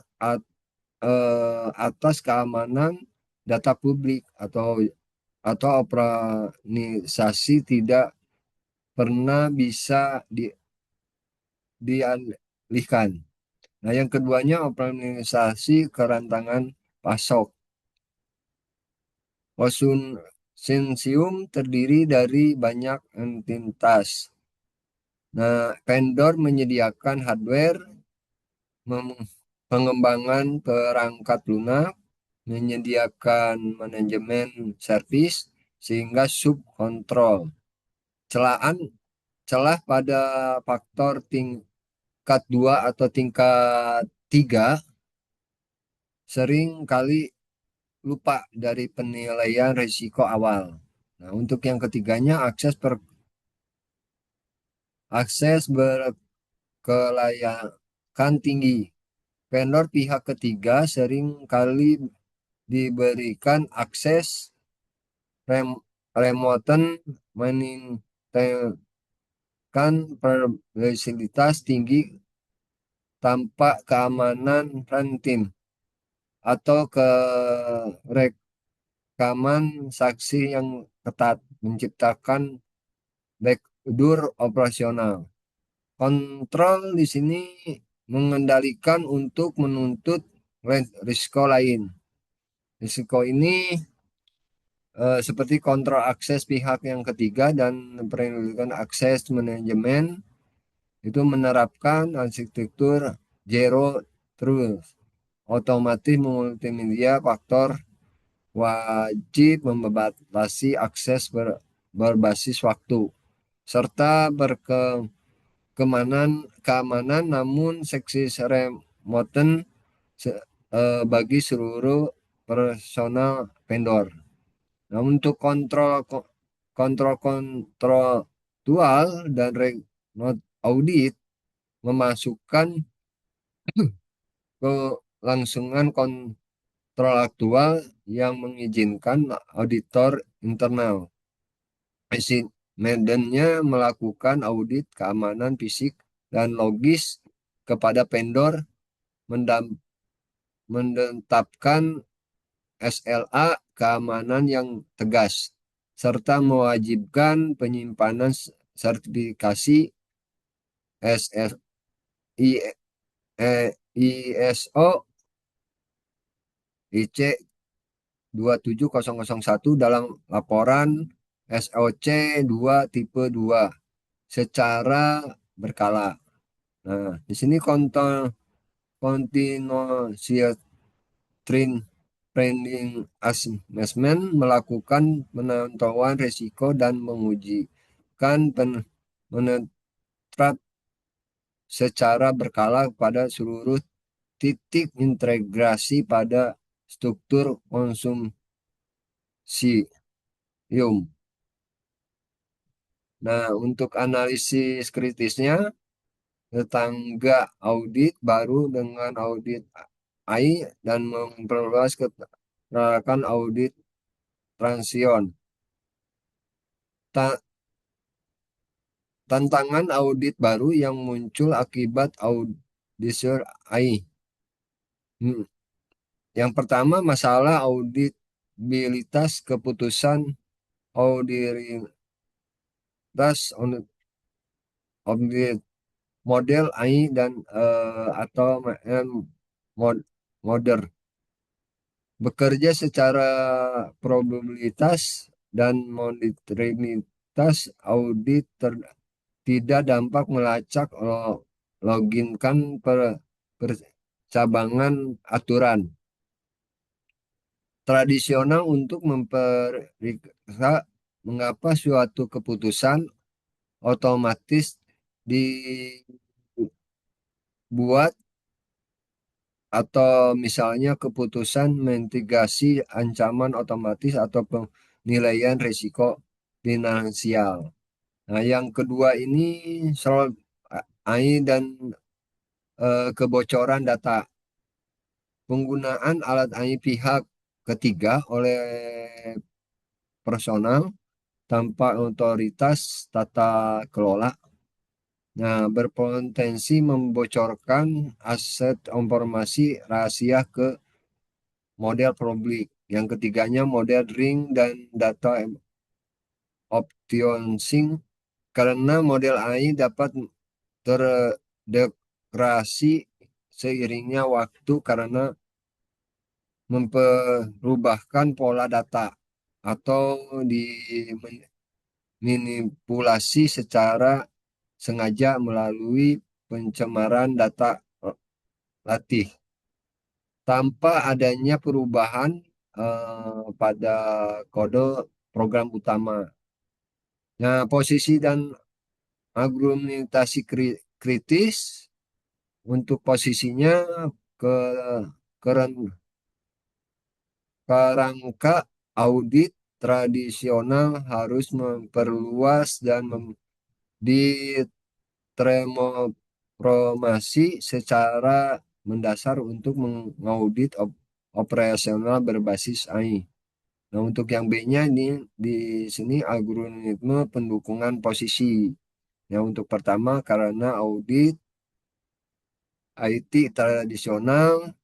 atas keamanan data publik atau organisasi tidak pernah bisa dialihkan. Nah, yang keduanya organisasi kerantangan pasok. Konsorsium terdiri dari banyak entitas. Nah, vendor menyediakan hardware, pengembangan perangkat lunak, menyediakan manajemen servis, sehingga subkontrol. Celah pada faktor tingkat 2 atau tingkat 3 sering kali lupa dari penilaian risiko awal. Nah, untuk yang ketiganya, akses berkelayakan tinggi. Vendor pihak ketiga sering kali diberikan akses remote meningkatkan fasilitas tinggi tanpa keamanan runtime atau rekaman saksi yang ketat, menciptakan backdoor operasional. Kontrol di sini mengendalikan untuk menuntut risiko lain. Risiko ini seperti kontrol akses pihak yang ketiga dan perlindungan akses manajemen itu menerapkan arsitektur zero trust, otomatis multimedia faktor wajib membatasi akses berbasis waktu serta keamanan namun seksi remoten bagi seluruh personal vendor. Nah, untuk kontrol dual dan remote audit memasukkan kelangsungan kontrol aktual yang mengizinkan auditor internal Medannya melakukan audit keamanan fisik dan logis kepada vendor, menetapkan SLA keamanan yang tegas, serta mewajibkan penyimpanan sertifikasi SSI, ISO IC 27001 dalam laporan SOC 2 tipe 2 secara berkala. Nah, di sini continuous trending assessment melakukan penentuan risiko dan mengujikan menetap secara berkala pada seluruh titik integrasi pada struktur konsorsium. Nah, untuk analisis kritisnya, tetangga audit baru dengan audit AI dan memperluas keterangan audit transition. Tantangan audit baru yang muncul akibat audit AI. Hmm, Yang pertama, masalah auditabilitas keputusan audit audit model AI dan atau model bekerja secara probabilitas dan monetaritas audit tidak dampak melacak loginkan percabangan aturan tradisional untuk memperiksa mengapa suatu keputusan otomatis dibuat atau misalnya keputusan mitigasi ancaman otomatis atau penilaian risiko finansial. Nah, yang kedua ini soal AI dan kebocoran data. Penggunaan alat AI pihak ketiga oleh personal tanpa otoritas tata kelola. Nah, berpotensi membocorkan aset informasi rahasia ke model publik. Yang ketiganya model ring dan data optioning karena model AI dapat terdegradasi seiringnya waktu karena memperubahkan pola data atau dimanipulasi secara sengaja melalui pencemaran data latih tanpa adanya perubahan pada kode program utama. Nah, posisi dan argumentasi kritis untuk posisinya ke kerangka audit tradisional harus memperluas dan ditransformasi secara mendasar untuk mengaudit operasional berbasis AI. Nah, untuk yang B-nya ini di sini algoritma pendukungan posisi. Yang untuk pertama karena audit IT tradisional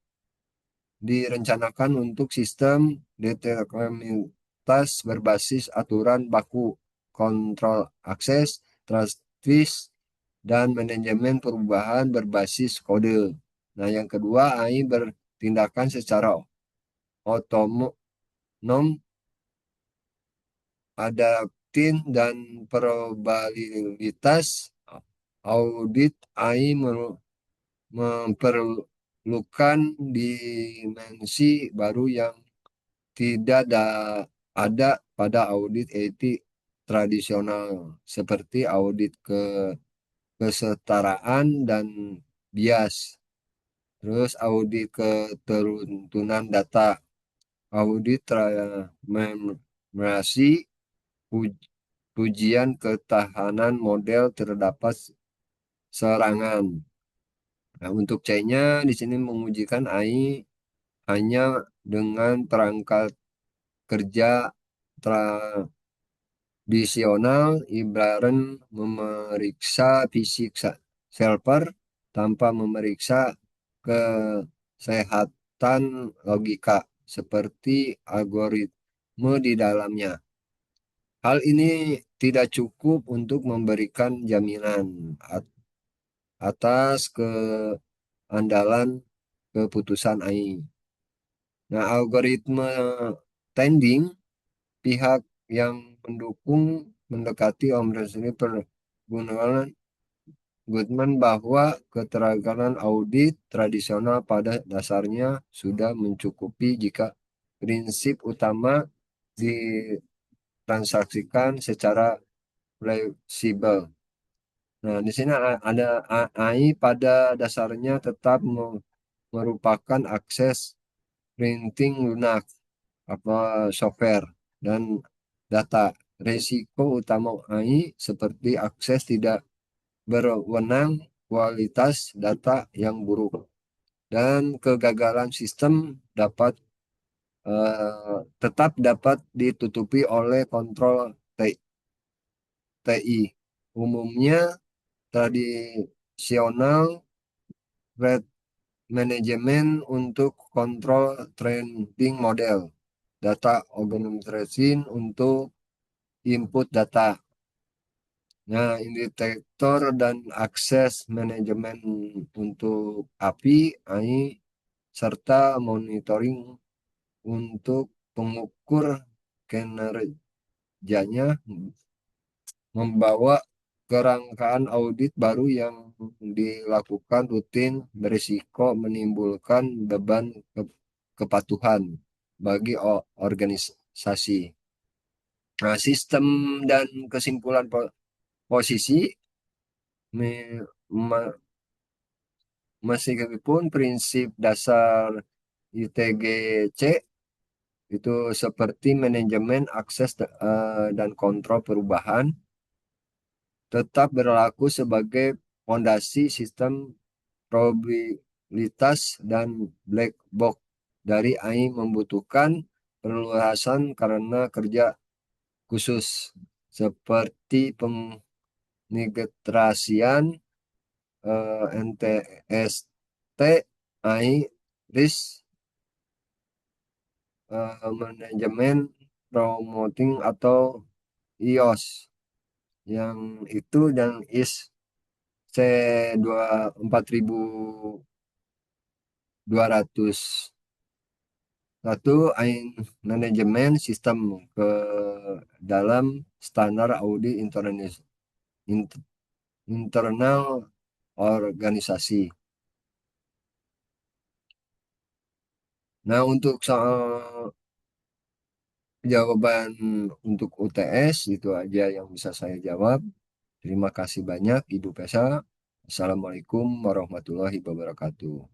direncanakan untuk sistem determinis berbasis aturan baku, kontrol akses, trust, dan manajemen perubahan berbasis kode. Nah, yang kedua, AI bertindakan secara otonom adaptin dan probabilitas. Audit AI memerlukan dimensi baru yang tidak ada pada audit etik tradisional, seperti audit kesetaraan dan bias. Terus audit keteruntunan data, audit transformasi, ujian ketahanan model terdapat serangan. Nah, untuk C-nya di sini mengujikan AI hanya dengan perangkat kerja tradisional, ibarat memeriksa fisik server tanpa memeriksa kesehatan logika seperti algoritma di dalamnya. Hal ini tidak cukup untuk memberikan jaminan atas keandalan keputusan AI. Nah, algoritma tending, pihak yang mendukung mendekati omniscient pergunaan Goodman bahwa keteragaman audit tradisional pada dasarnya sudah mencukupi jika prinsip utama ditransaksikan secara fleksibel. Nah, di sini ada AI pada dasarnya tetap merupakan akses printing lunak apa software dan data. Resiko utama AI seperti akses tidak berwenang, kualitas data yang buruk, dan kegagalan sistem tetap dapat ditutupi oleh kontrol TI. Umumnya tradisional threat management untuk kontrol training model, data organization untuk input data. Nah, indikator dan akses manajemen untuk API, AI, serta monitoring untuk pengukur kinerjanya membawa kerangkaan audit baru yang dilakukan rutin berisiko menimbulkan beban kepatuhan bagi organisasi. Nah, sistem dan kesimpulan posisi me- me- meskipun prinsip dasar ITGC itu seperti manajemen akses dan kontrol perubahan tetap berlaku sebagai fondasi sistem probabilitas dan black box dari AI membutuhkan perluasan karena kerja khusus seperti pengintegrasian NTST, AI, risk manajemen promoting atau IOS yang itu dan IS C4200 AI manajemen sistem ke dalam standar audit internal organisasi. Nah, untuk soal jawaban untuk UTS itu aja yang bisa saya jawab. Terima kasih banyak Ibu Pesa. Assalamualaikum warahmatullahi wabarakatuh.